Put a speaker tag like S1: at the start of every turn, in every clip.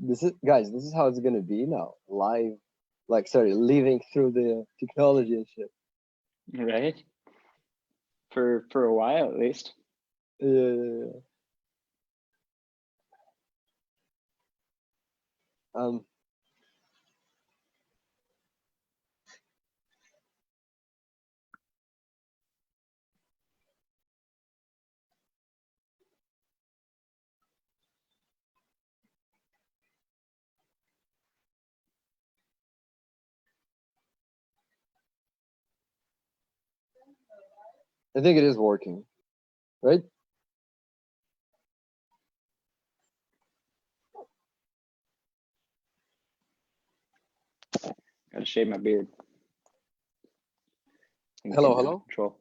S1: This is, guys, this is how it's gonna be now. Live, like, sorry, living through the technology and shit.
S2: Right? For a while at least.
S1: Yeah. I think it is working, right?
S2: Gotta shave my beard.
S1: Hello, hello.
S2: Control.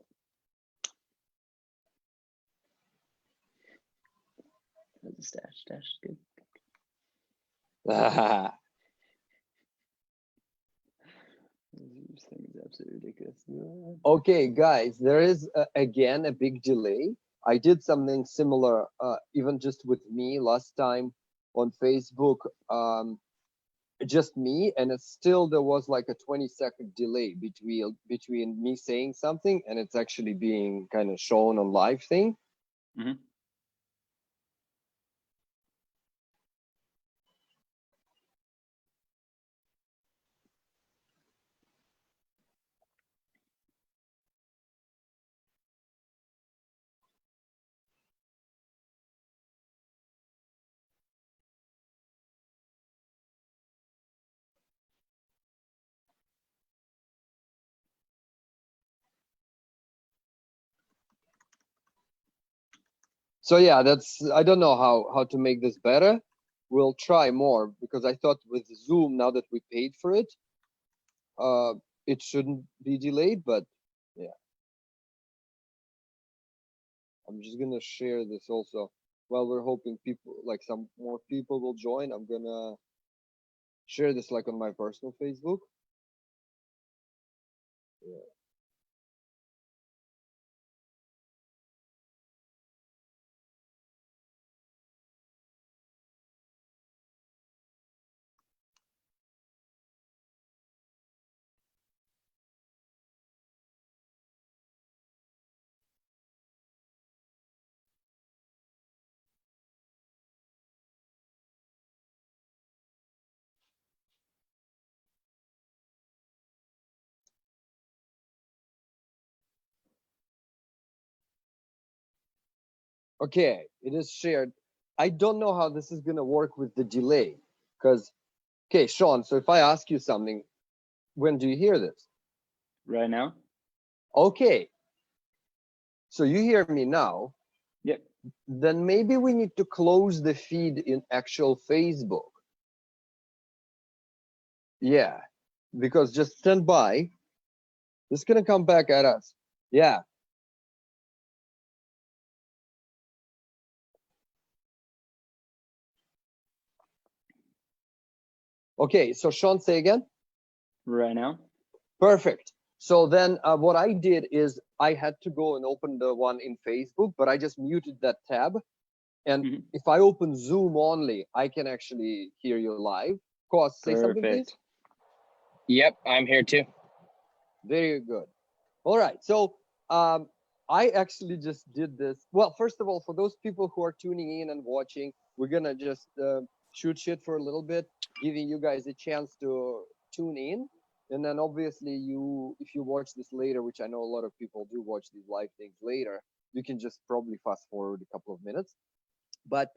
S2: Stash is good. This thing is absolutely ridiculous.
S1: Okay, guys, there is again a big delay. I did something similar, even just with me last time on Facebook, just me, and it's still there was like a 20-second delay between me saying something and it's actually being kind of shown on live thing.
S2: Mm-hmm.
S1: So yeah, I don't know how to make this better. We'll try more because I thought with Zoom, now that we paid for it, it shouldn't be delayed, but yeah. I'm just gonna share this also. While we're hoping people, like some more people will join, I'm gonna share this like on my personal Facebook. Yeah. Okay, it is shared. I don't know how this is gonna work with the delay, because okay, Sean. So if I ask you something, when do you hear this?
S2: Right now?
S1: Okay. So you hear me now.
S2: Yep.
S1: Then maybe we need to close the feed in actual Facebook. Yeah, because just stand by. This is gonna come back at us. Yeah. Okay, so Sean, say again.
S2: Right now?
S1: Perfect. So then what I did is I had to go and open the one in Facebook, but I just muted that tab. And
S2: Mm-hmm.
S1: if I open Zoom only, I can actually hear you live. Cos, say something, please.
S3: Yep, I'm here too.
S1: Very good. All right. So I actually just did this. Well, first of all, for those people who are tuning in and watching, we're going to just shoot shit for a little bit, giving you guys a chance to tune in. And then obviously if you watch this later, which I know a lot of people do watch these live things later, you can just probably fast forward a couple of minutes. But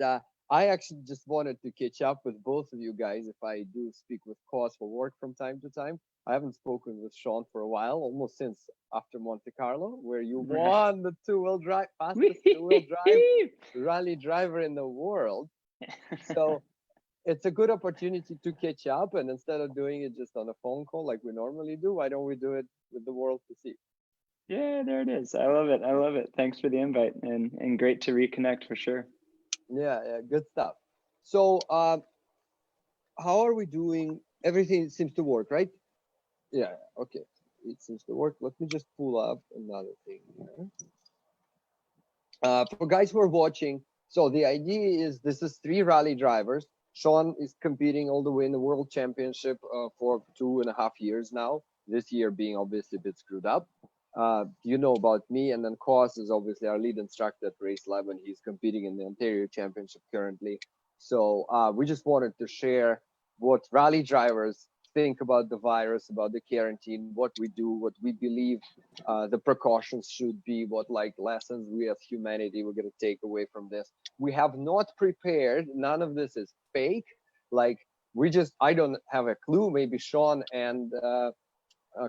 S1: I actually just wanted to catch up with both of you guys. If I do speak with Cos for work from time to time, I haven't spoken with Sean for a while, almost since after Monte Carlo, where you won the two-wheel drive, fastest two-wheel drive rally driver in the world. So it's a good opportunity to catch up, and instead of doing it just on a phone call like we normally do, why don't we do it with the world to see?
S2: Yeah, there it is. I love it. I love it. Thanks for the invite, and great to reconnect for sure.
S1: Yeah, good stuff. So how are we doing? Everything seems to work, right? Yeah, okay. It seems to work. Let me just pull up another thing here. For guys who are watching, so the idea is this is 3 rally drivers. Sean is competing all the way in the World Championship for 2.5 years now. This year being obviously a bit screwed up. You know about me, and then Kos is obviously our lead instructor at Race 11. He's competing in the Ontario Championship currently. So we just wanted to share what rally drivers think about the virus, about the quarantine, what we do, what we believe the precautions should be, what like lessons we as humanity we're going to take away from this. We have not prepared. None of this is fake. Like I don't have a clue. Maybe Sean and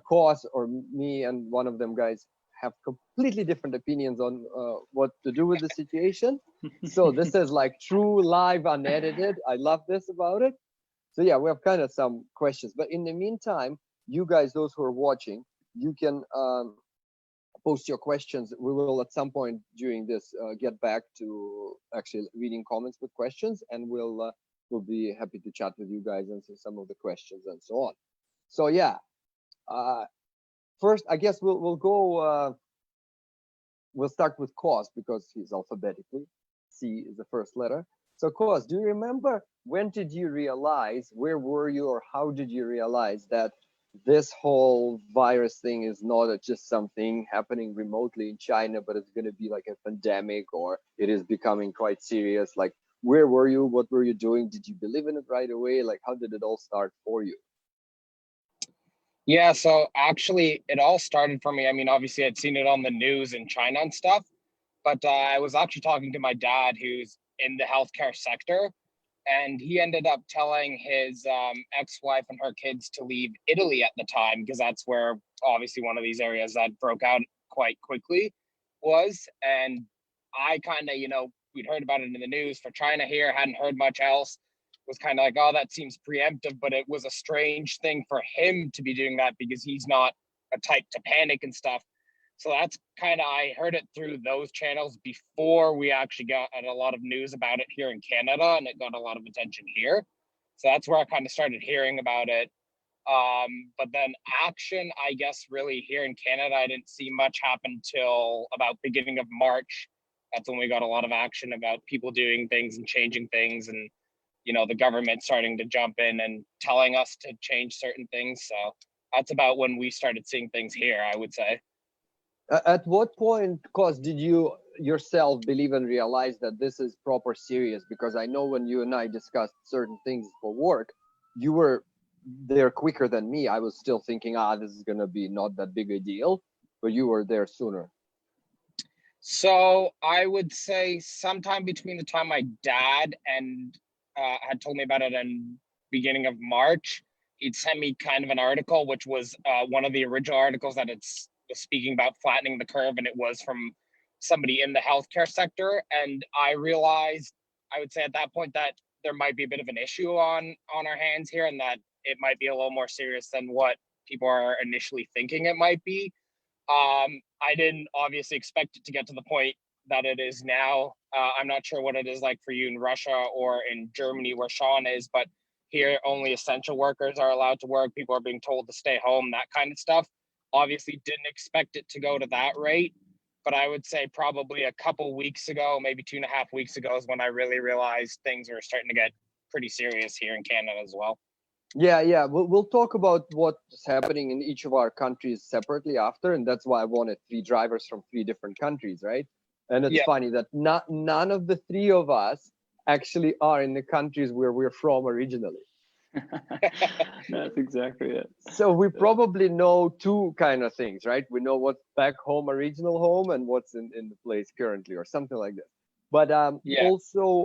S1: Kos or me and one of them guys have completely different opinions on what to do with the situation. So this is like true live unedited. I love this about it. So yeah, we have kind of some questions, but in the meantime, you guys, those who are watching, you can post your questions. We will at some point during this get back to actually reading comments with questions, and we'll be happy to chat with you guys, answer some of the questions and so on. So yeah, first I guess we'll go. We'll start with Kos because he's alphabetically. C is the first letter. So Kos, do you remember when did you realize, where were you, or how did you realize that this whole virus thing is not just something happening remotely in China, but it's going to be like a pandemic, or it is becoming quite serious? Like, where were you? What were you doing? Did you believe in it right away? Like, how did it all start for you?
S3: Yeah, so actually, it all started for me. I mean, obviously, I'd seen it on the news in China and stuff, but I was actually talking to my dad, who's in the healthcare sector, and he ended up telling his ex-wife and her kids to leave Italy at the time, because that's where obviously one of these areas that broke out quite quickly was. And I kind of, we'd heard about it in the news for China here, hadn't heard much else. Was kind of like, oh, that seems preemptive, but it was a strange thing for him to be doing that because he's not a type to panic and stuff. So that's kind of, I heard it through those channels before we actually got a lot of news about it here in Canada, and it got a lot of attention here. So that's where I kind of started hearing about it. But then action, I guess, really here in Canada, I didn't see much happen till about beginning of March. That's when we got a lot of action about people doing things and changing things, and the government starting to jump in and telling us to change certain things. So that's about when we started seeing things here, I would say.
S1: At what point, Kos, did you yourself believe and realize that this is proper serious? Because I know when you and I discussed certain things for work, you were there quicker than me. I was still thinking, this is going to be not that big a deal, but you were there sooner.
S3: So I would say sometime between the time my dad and had told me about it in beginning of March, he'd sent me kind of an article, which was one of the original articles that was speaking about flattening the curve, and it was from somebody in the healthcare sector. And I realized, I would say at that point, that there might be a bit of an issue on our hands here, and that it might be a little more serious than what people are initially thinking it might be. I didn't obviously expect it to get to the point that it is now. I'm not sure what it is like for you in Russia or in Germany where Sean is, but here only essential workers are allowed to work. People are being told to stay home, that kind of stuff. Obviously didn't expect it to go to that rate, but I would say probably a couple weeks ago, maybe 2.5 weeks ago, is when I really realized things were starting to get pretty serious here in Canada as well.
S1: Yeah. We'll talk about what's happening in each of our countries separately after, and that's why I wanted 3 drivers from 3 different countries, right? And it's funny that none of the 3 of us actually are in the countries where we're from originally.
S2: That's exactly it. So
S1: we probably know 2 kind of things, right? We know what's back home, original home, and what's in the place currently, or something like that. But also,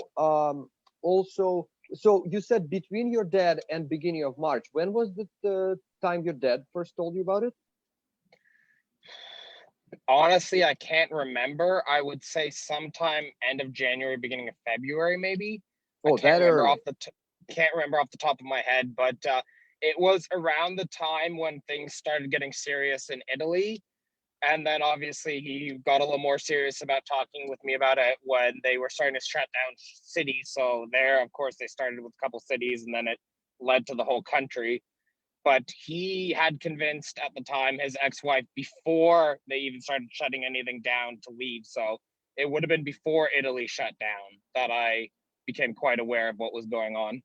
S1: so you said between your dad and beginning of March. When was the time your dad first told you about it?
S3: Honestly, I can't remember. I would say sometime end of January, beginning of February, maybe.
S1: Oh,
S3: can't remember off the top of my head, but it was around the time when things started getting serious in Italy. And then obviously he got a little more serious about talking with me about it when they were starting to shut down cities. So there, of course, they started with a couple cities, and then it led to the whole country. But he had convinced at the time his ex-wife, before they even started shutting anything down, to leave. So it would have been before Italy shut down that I became quite aware of what was going on.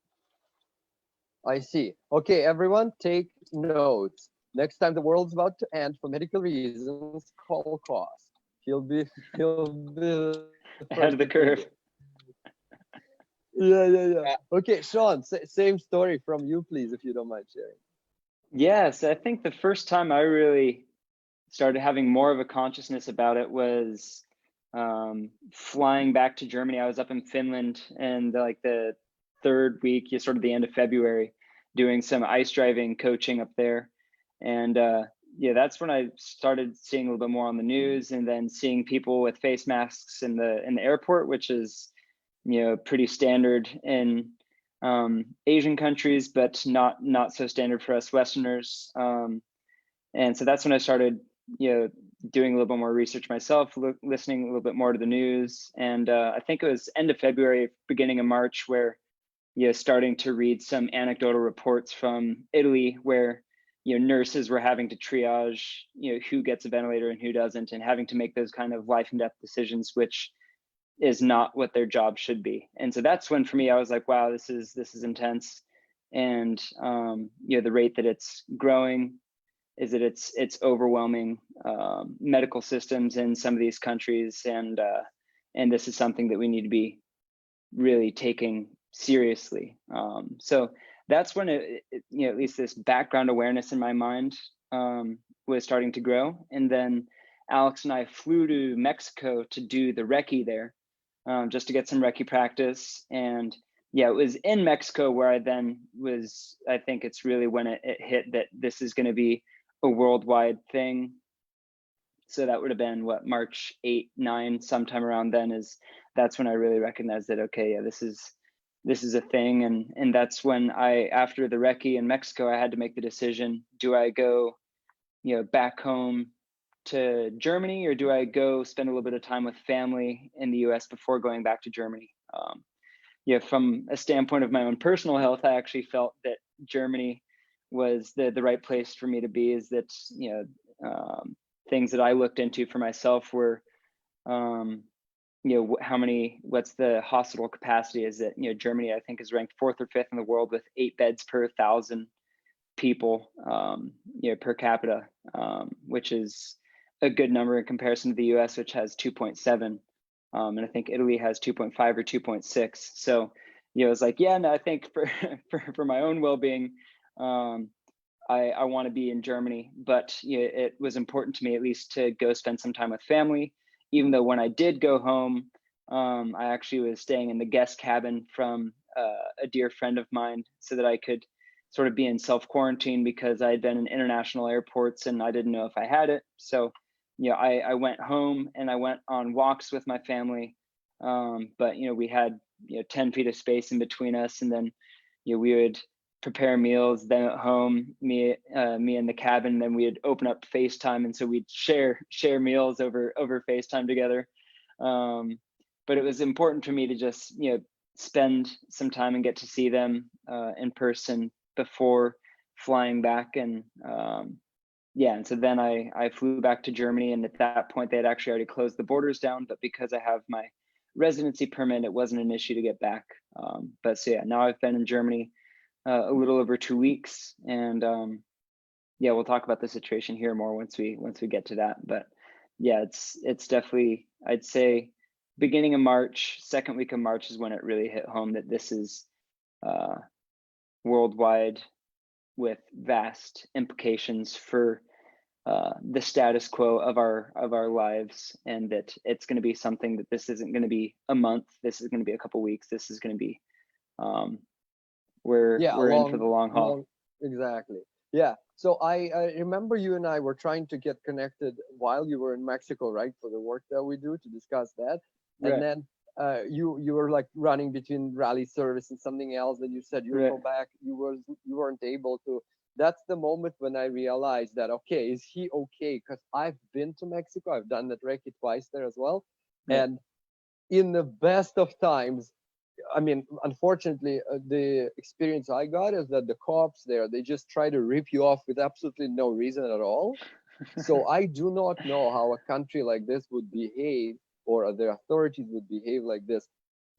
S1: I see. Okay, everyone, take notes. Next time the world's about to end for medical reasons, call cost. He'll be the first to
S2: Ahead of
S1: trigger.
S2: the curve.
S1: Yeah.
S3: Uh,
S1: Okay, Sean, same story from you, please, if you don't mind sharing.
S2: Yes, I think the first time I really started having more of a consciousness about it was flying back to Germany. I was up in Finland, and like the third week, sort of the end of February, doing some ice driving coaching up there. And yeah, that's when I started seeing a little bit more on the news, and then seeing people with face masks in the airport, which is, you know, pretty standard in Asian countries, but not so standard for us Westerners. And so that's when I started, you know, doing a little bit more research myself, listening a little bit more to the news. And I think it was end of February, beginning of March, where, you know, starting to read some anecdotal reports from Italy, where, you know, nurses were having to triage, you know, who gets a ventilator and who doesn't, and having to make those kind of life and death decisions, which is not what their job should be. And so that's when, for me, I was like, wow, this is intense. And you know, the rate that it's growing is that it's overwhelming medical systems in some of these countries, and this is something that we need to be really taking seriously. So that's when you know, at least this background awareness in my mind was starting to grow. And then Alex and I flew to Mexico to do the recce there, just to get some recce practice. And yeah, it was in Mexico where I then was, I think it's really when it hit that this is going to be a worldwide thing. So that would have been what, March 8, 9, sometime around then. That's when I really recognized that, okay, yeah, this is a thing. And that's when after the recce in Mexico, I had to make the decision: do I go, you know, back home to Germany, or do I go spend a little bit of time with family in the US before going back to Germany? Yeah, from a standpoint of my own personal health, I actually felt that Germany was the right place for me to be. Is that, you know, things that I looked into for myself were, you know, what's the hospital capacity? Is that, you know, Germany, I think, is ranked 4th or 5th in the world with 8 beds per 1,000 people, you know, per capita, which is a good number in comparison to the US, which has 2.7. And I think Italy has 2.5 or 2.6. So, you know, it's like, yeah, no, I think for my own well-being, I want to be in Germany, but you know, it was important to me at least to go spend some time with family. Even though when I did go home, I actually was staying in the guest cabin from a dear friend of mine, so that I could sort of be in self-quarantine, because I had been in international airports and I didn't know if I had it. So, you know, I went home and I went on walks with my family. But, you know, we had, you know, 10 feet of space in between us. And then, you know, we would prepare meals then at home, me in the cabin, then we'd open up FaceTime. And so we'd share meals over FaceTime together. But it was important for me to just, you know, spend some time and get to see them in person before flying back. And yeah, and so then I flew back to Germany, and at that point they had actually already closed the borders down, but because I have my residency permit, it wasn't an issue to get back. But so yeah, now I've been in Germany a little over 2 weeks, and yeah, we'll talk about the situation here more once we get to that. But yeah, it's definitely, I'd say, beginning of March, second week of March is when it really hit home that this is worldwide, with vast implications for the status quo of our lives, and that it's going to be something that this isn't going to be a month, this is going to be a couple weeks, this is going to be we're in for the long haul.
S1: Exactly. Yeah. So I remember you and I were trying to get connected while you were in Mexico, right, for the work that we do, to discuss that. And
S2: Right.
S1: then you were like running between rally service and something else, and you said you'll
S2: Right.
S1: go back. You weren't able to. That's the moment when I realized that, okay, is he okay? Because I've been to Mexico, I've done that recce twice there as well,
S2: Yeah.
S1: and in the best of times, I mean, unfortunately, the experience I got is that the cops there, they just try to rip you off with absolutely no reason at all. So I do not know how a country like this would behave, or the authorities would behave like this.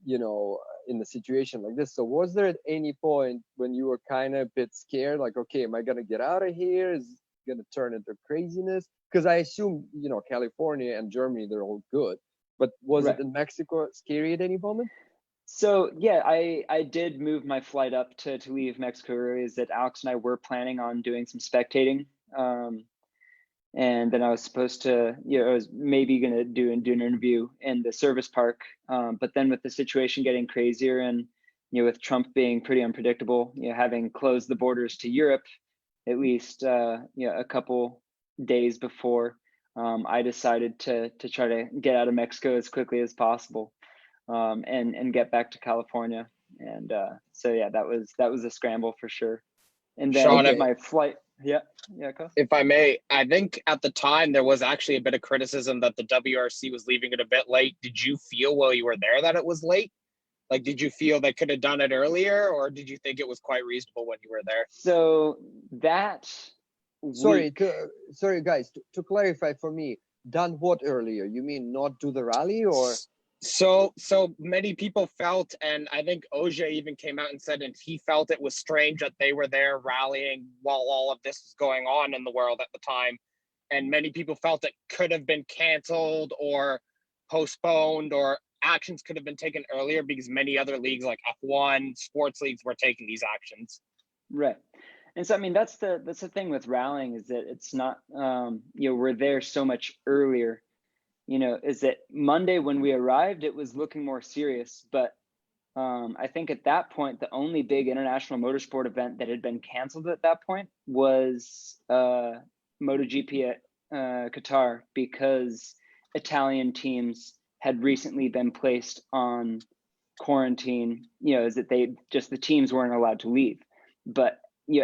S1: in a situation like this. So was there at any point when you were kind of a bit scared, like, okay, am I going to get out of here? Is it going to turn into craziness? Because I assume, California and Germany, they're all good. But was it in Mexico scary at any moment?
S2: So yeah, I did move my flight up to leave Mexico early. Is that Alex and I were planning on doing some spectating. And then I was supposed to, I was maybe going to do an interview in the service park. But then with the situation getting crazier and, with Trump being pretty unpredictable, having closed the borders to Europe, at least, a couple days before, I decided to try to get out of Mexico as quickly as possible, and get back to California. And so, yeah, that was a scramble for sure. And then
S3: Sean,
S2: my flight. Yeah, Kos?
S3: If I may, I think at the time there was actually a bit of criticism that the WRC was leaving it a bit late. Did you feel while you were there that it was late? Like, did you feel they could have done it earlier, or did you think it was quite reasonable when you were there?
S2: So that
S1: Sorry, guys, to clarify for me, done what earlier? You mean not do the rally, or?
S3: So many people felt, and I think Oja even came out and said, and he felt it was strange that they were there rallying while all of this was going on in the world at the time. And many people felt it could have been canceled or postponed, or actions could have been taken earlier because many other leagues like F1, sports leagues were taking these actions.
S2: Right. And so, I mean, that's the thing with rallying, is that it's not, we're there so much earlier. Is that Monday when we arrived, it was looking more serious. But I think at that point, the only big international motorsport event that had been canceled at that point was MotoGP at Qatar, because Italian teams had recently been placed on quarantine. Is that the teams weren't allowed to leave. But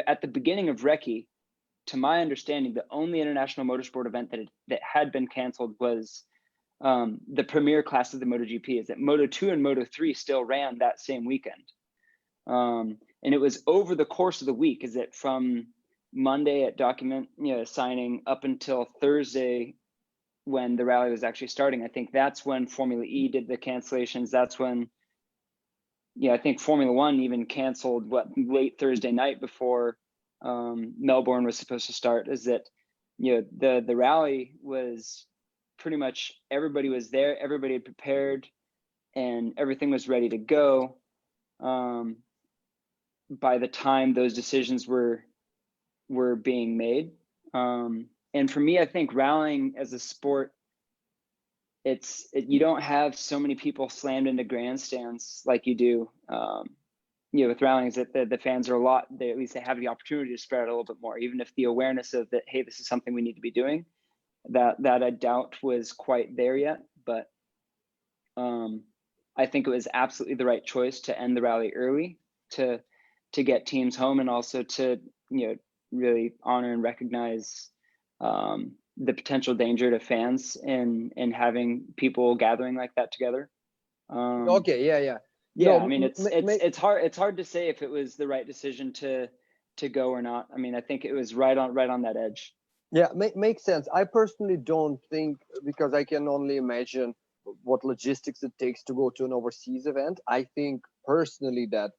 S2: at the beginning of Recce, to my understanding, the only international motorsport event that had been canceled was the premier class of the MotoGP. Is that Moto2 and Moto3 still ran that same weekend. And it was over the course of the week, is that from Monday at document signing up until Thursday when the rally was actually starting. I think that's when Formula E did the cancellations. That's when, I think Formula One even canceled late Thursday night before Melbourne was supposed to start. Is that, the rally was pretty much, everybody was there, everybody had prepared, and everything was ready to go by the time those decisions were being made. And for me, I think rallying as a sport, you don't have so many people slammed into grandstands like you do. With rallying, is that the fans are at least they have the opportunity to spread it a little bit more, even if the awareness of that, hey, this is something we need to be doing, that I doubt was quite there yet. But I think it was absolutely the right choice to end the rally early, to get teams home, and also to really honor and recognize the potential danger to fans in having people gathering like that together.
S1: Okay, yeah.
S2: Yeah, I mean, it's hard to say if it was the right decision to go or not. I mean, I think it was right on that edge.
S1: Yeah, makes sense. I personally don't think, because I can only imagine what logistics it takes to go to an overseas event. I think personally that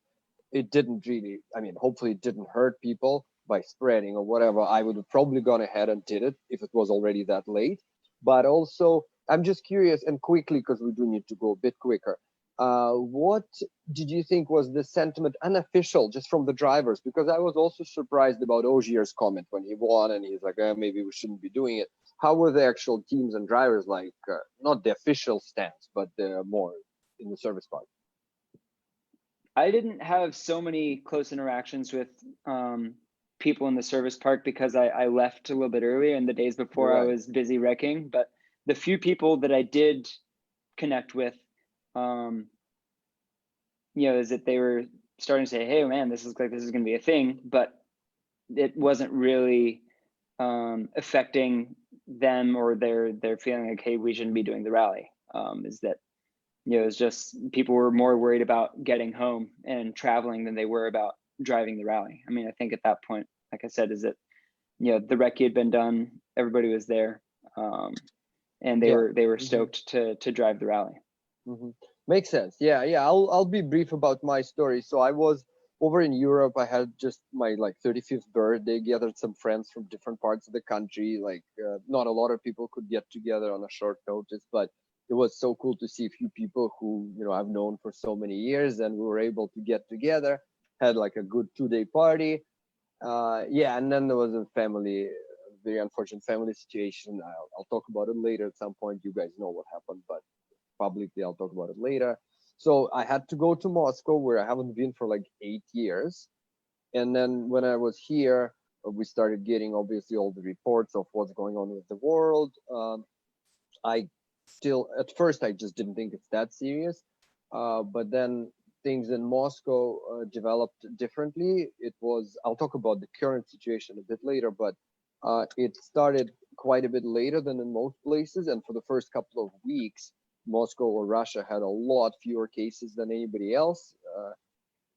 S1: it didn't really, hopefully it didn't hurt people by spreading or whatever. I would have probably gone ahead and did it if it was already that late. But also, I'm just curious, and quickly, because we do need to go a bit quicker. What did you think was the sentiment, unofficial, just from the drivers? Because I was also surprised about Ogier's comment when he won, and he's like, maybe we shouldn't be doing it. How were the actual teams and drivers like? Not the official stance, but more in the service part.
S2: I didn't have so many close interactions with people in the service park because I left a little bit earlier, and the days before I was busy wrecking. But the few people that I did connect with, is that they were starting to say, hey, man, this looks like this is going to be a thing, but it wasn't really affecting them, or they're feeling like, hey, we shouldn't be doing the rally. Is that, it's just people were more worried about getting home and traveling than they were about driving the rally. I mean, I think at that point, like I said, is that, the recce had been done, everybody was there, and they were stoked to drive the rally.
S1: Mm-hmm. Makes sense. Yeah, yeah. I'll be brief about my story. So I was over in Europe. I had just my like 35th birthday. Gathered some friends from different parts of the country. Like not a lot of people could get together on a short notice, but it was so cool to see a few people who I've known for so many years, and we were able to get together. Had like a good 2 day party. Yeah, and then there was a very unfortunate family situation. I'll talk about it later at some point. You guys know what happened, but publicly. I'll talk about it later. So I had to go to Moscow, where I haven't been for like 8 years. And then when I was here, we started getting obviously all the reports of what's going on with the world. I still, at first, I just didn't think it's that serious. But then things in Moscow developed differently. I'll talk about the current situation a bit later, but it started quite a bit later than in most places. And for the first couple of weeks, Moscow or Russia had a lot fewer cases than anybody else.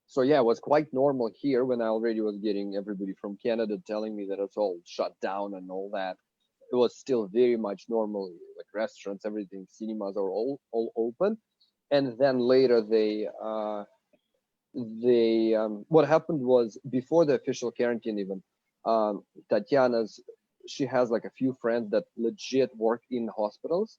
S1: So yeah, it was quite normal here when I already was getting everybody from Canada telling me that it's all shut down and all that. It was still very much normal, like restaurants, everything, cinemas are all open. And then later what happened was before the official quarantine even, Tatiana's, she has like a few friends that legit work in hospitals.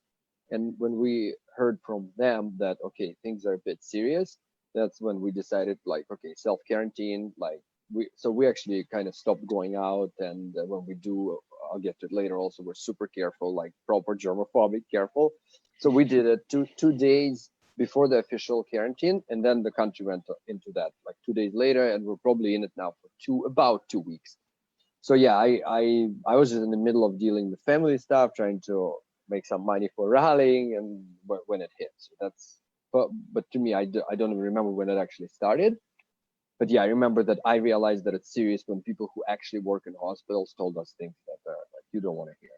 S1: And when we heard from them that, okay, things are a bit serious, that's when we decided like, okay, self quarantine, like we actually kind of stopped going out. And when we do, I'll get to it later also, we're super careful, like proper germophobic careful. So we did it 2 days before the official quarantine, and then the country went into that like 2 days later, and we're probably in it now for about 2 weeks. So yeah, I was just in the middle of dealing with family stuff, trying to make some money for rallying, and when it hit. So that's, but to me, I don't even remember when it actually started. But yeah, I remember that I realized that it's serious when people who actually work in hospitals told us things that like you don't want to hear.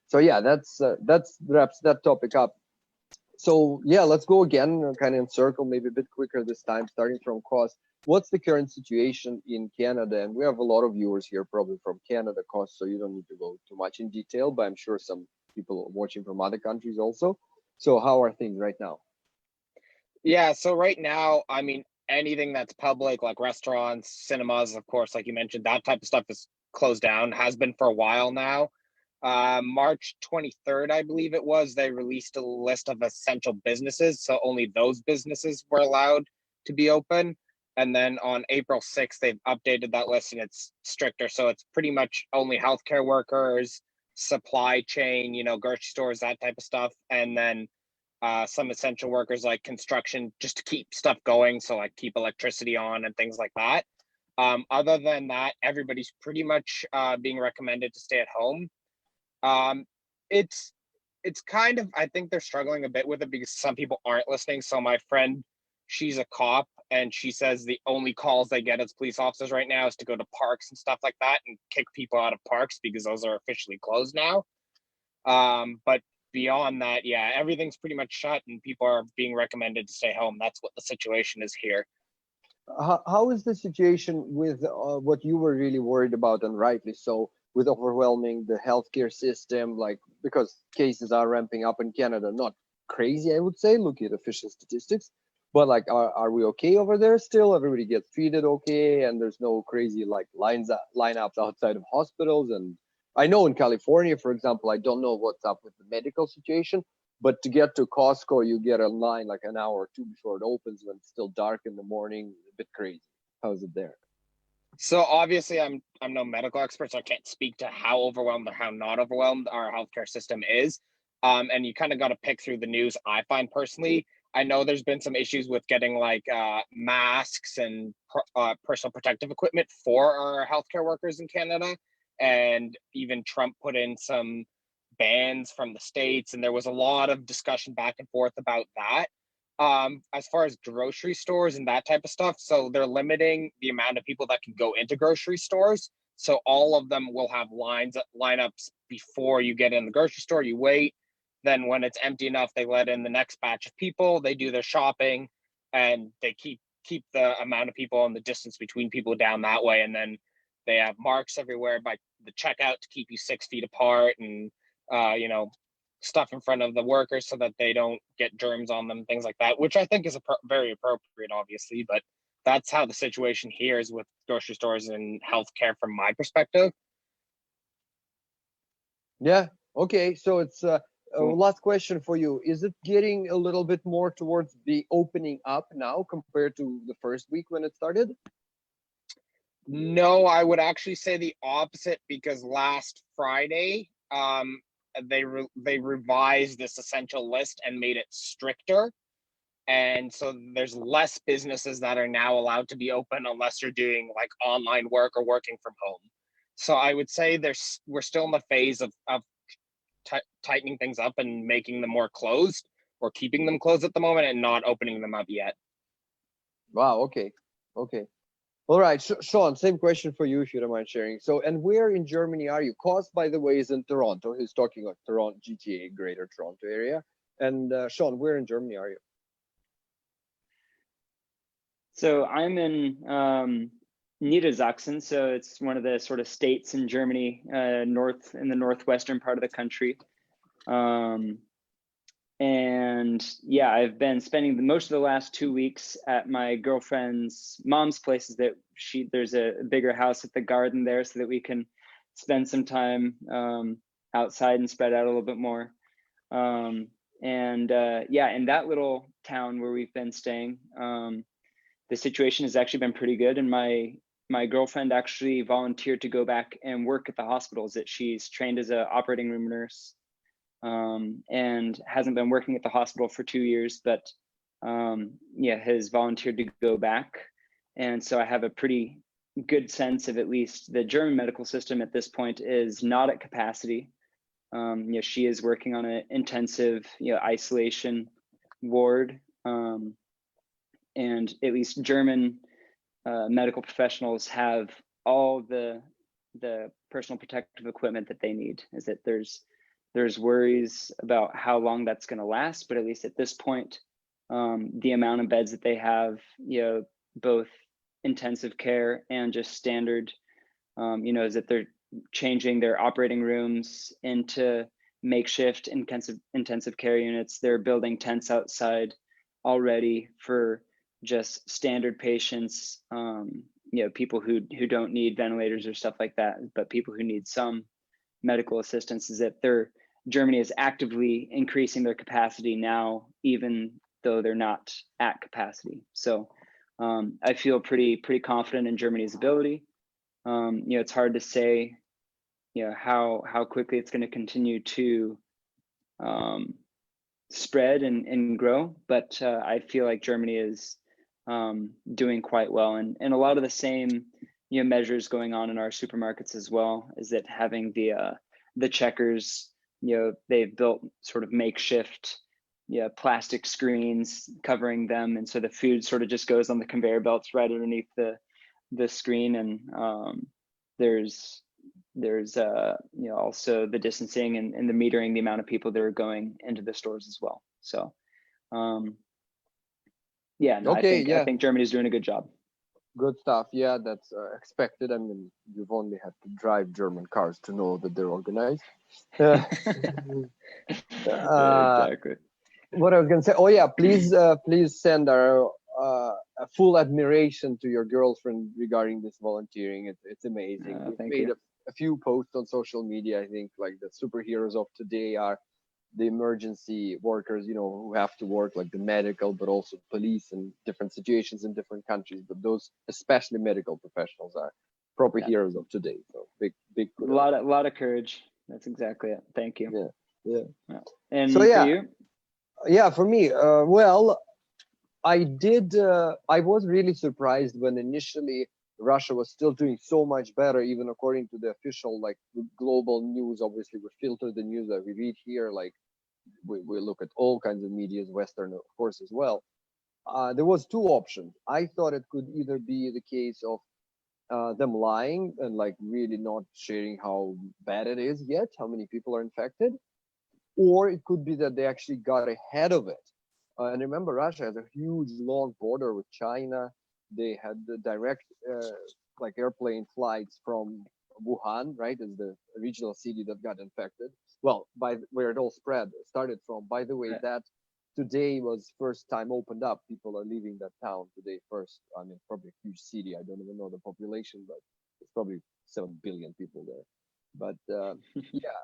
S1: So yeah, that's wraps that topic up. So yeah, let's go again, kind of in circle, maybe a bit quicker this time, starting from cost. What's the current situation in Canada? And we have a lot of viewers here, probably from Canada, cost, so you don't need to go too much in detail, but I'm sure some people watching from other countries also. So how are things right now?
S3: Yeah, so right now, I mean, anything that's public, like restaurants, cinemas, of course, like you mentioned, that type of stuff is closed down, has been for a while now. March 23rd, I believe it was, they released a list of essential businesses. So only those businesses were allowed to be open. And then on April 6th, they've updated that list and it's stricter. So it's pretty much only healthcare workers, supply chain, grocery stores, that type of stuff. And then some essential workers like construction, just to keep stuff going. So like keep electricity on and things like that. Other than that, everybody's pretty much being recommended to stay at home. Um, it's kind of, I think they're struggling a bit with it because some people aren't listening. So my friend, she's a cop, and she says the only calls they get as police officers right now is to go to parks and stuff like that and kick people out of parks because those are officially closed now. But beyond that, yeah, everything's pretty much shut and people are being recommended to stay home. That's what the situation is here.
S1: How is the situation with what you were really worried about, and rightly so, with overwhelming the healthcare system, like because cases are ramping up in Canada, not crazy, I would say, looking at official statistics, but like, are we okay over there still? Everybody gets treated okay, and there's no crazy like lineups outside of hospitals. And I know in California, for example, I don't know what's up with the medical situation, but to get to Costco, you get a line like an hour or two before it opens when it's still dark in the morning. A bit crazy. How's it there?
S3: So obviously, I'm no medical expert, so I can't speak to how overwhelmed or how not overwhelmed our healthcare system is. And you kind of got to pick through the news. I find personally, I know there's been some issues with getting like masks and personal protective equipment for our healthcare workers in Canada, and even Trump put in some bans from the states, and there was a lot of discussion back and forth about that. As far as grocery stores and that type of stuff, so they're limiting the amount of people that can go into grocery stores. So all of them will have lineups before you get in the grocery store. You wait, then when it's empty enough, they let in the next batch of people. They do their shopping, and they keep the amount of people and the distance between people down that way. And then they have marks everywhere by the checkout to keep you 6 feet apart, and stuff in front of the workers so that they don't get germs on them, things like that, which I think is very appropriate, obviously. But that's how the situation here is with grocery stores and healthcare from my perspective.
S1: Yeah. Okay. So it's
S2: Cool.
S1: last question for you. Is it getting a little bit more towards the opening up now compared to the first week when it started?
S3: No, I would actually say the opposite, because last Friday, they revised this essential list and made it stricter, and so there's less businesses that are now allowed to be open unless you're doing like online work or working from home. So I would say we're still in the phase of tightening things up and making them more closed, or keeping them closed at the moment and not opening them up yet.
S1: Wow. Okay. Okay. All right, Sean, same question for you, if you don't mind sharing. So, and where in Germany are you? Cos, by the way, is in Toronto. He's talking like Toronto, GTA, Greater Toronto area. And Sean, where in Germany are you?
S2: So I'm in Niedersachsen, so it's one of the sort of states in Germany, in the northwestern part of the country. And yeah, I've been spending most of the last 2 weeks at my girlfriend's mom's place. There's a bigger house at the garden there, so that we can spend some time outside and spread out a little bit more. Yeah, in that little town where we've been staying, the situation has actually been pretty good. And my girlfriend actually volunteered to go back and work at the hospitals that she's trained as an operating room nurse. And hasn't been working at the hospital for 2 years, but has volunteered to go back. And so I have a pretty good sense of at least the German medical system at this point is not at capacity. She is working on an intensive isolation ward, and at least German medical professionals have all the personal protective equipment that they need. Is that there's worries about how long that's going to last, but at least at this point, the amount of beds that they have, both intensive care and just standard, is that they're changing their operating rooms into makeshift intensive care units. They're building tents outside already for just standard patients, people who don't need ventilators or stuff like that, but people who need some medical assistance. Is that Germany is actively increasing their capacity now, even though they're not at capacity. So I feel pretty confident in Germany's ability. It's hard to say, how quickly it's going to continue to spread and grow, but I feel like Germany is doing quite well, and a lot of the same measures going on in our supermarkets as well. Is that having the checkers, they've built sort of makeshift plastic screens covering them, and so the food sort of just goes on the conveyor belts right underneath the screen. And there's also the distancing and the metering, the amount of people that are going into the stores as well. So
S1: Okay,
S2: I think Germany's doing a good job.
S1: Good stuff. Yeah, that's expected. I mean, you've only had to drive German cars to know that they're organized.
S2: Exactly.
S1: What I was going to say, oh yeah, please send our a full admiration to your girlfriend regarding this volunteering. It's amazing. We've made a few posts on social media. I think like the superheroes of today are the emergency workers, who have to work, like the medical, but also police in different situations in different countries. But those, especially medical professionals, are proper heroes of today. So big.
S2: A lot of courage. That's exactly it. Thank you.
S1: Yeah.
S2: And
S1: so,
S2: for you?
S1: Yeah, for me, well, I was really surprised when initially Russia was still doing so much better, even according to the official, like global news. Obviously, we filter the news that we read here. Like we look at all kinds of medias, Western, of course, as well. There was two options. I thought it could either be the case of them lying and like really not sharing how bad it is yet, how many people are infected, or it could be that they actually got ahead of it. And remember, Russia has a huge, long border with China. They had the direct, like airplane flights from Wuhan, right, is the regional city that got infected. Well, where it all started from. By the way,
S2: Right.
S1: that today was first time opened up. People are leaving that town today first. I mean, probably a huge city. I don't even know the population, but it's probably 7 billion people there. But yeah,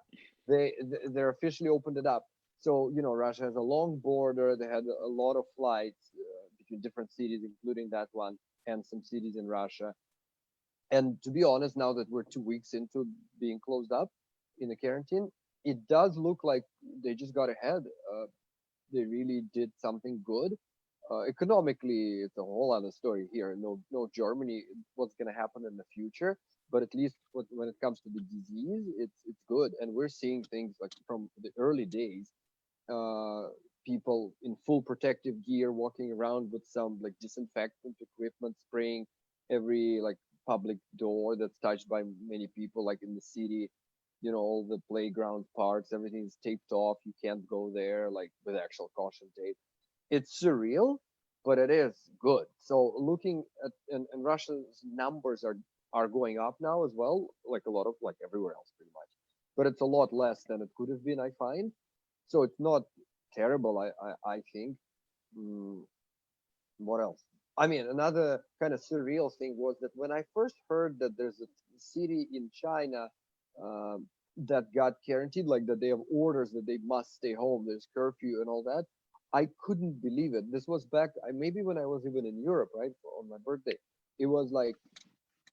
S1: they're officially opened it up. So Russia has a long border. They had a lot of flights between different cities, including that one, and some cities in Russia. And to be honest, now that we're 2 weeks into being closed up in the quarantine, it does look like they just got ahead. They really did something good. Economically, it's a whole other story here. No Germany, what's going to happen in the future? But at least when it comes to the disease, it's good, and we're seeing things like from the early days, uh, people in full protective gear walking around with some like disinfectant equipment, spraying every like public door that's touched by many people, like in the city. All the playground parks, everything's taped off. You can't go there, like with actual caution tape. It's surreal, but it is good. So looking at and Russia's numbers are going up now as well, like a lot of like everywhere else pretty much. But it's a lot less than it could have been, I find. So it's not terrible, I think. Mm, what else? I mean, another kind of surreal thing was that when I first heard that there's a city in China that got guaranteed, like that they have orders that they must stay home, there's curfew and all that, I couldn't believe it. This was back, maybe when I was even in Europe, right, on my birthday. It was like,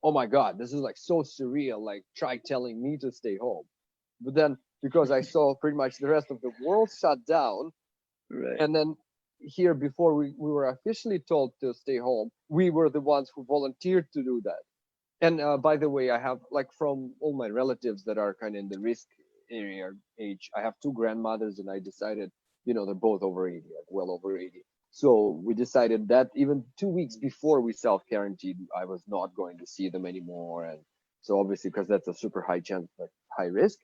S1: oh my God, this is like so surreal. Like, try telling me to stay home. But then, because I saw pretty much the rest of the world shut down,
S2: Right.
S1: and then here before we were officially told to stay home, we were the ones who volunteered to do that. And by the way, I have like from all my relatives that are kind of in the risk area age, I have two grandmothers, and I decided, they're both over 80, like well over 80. So we decided that even 2 weeks before we self quarantined, I was not going to see them anymore. And so obviously, because that's a super high chance, like high risk.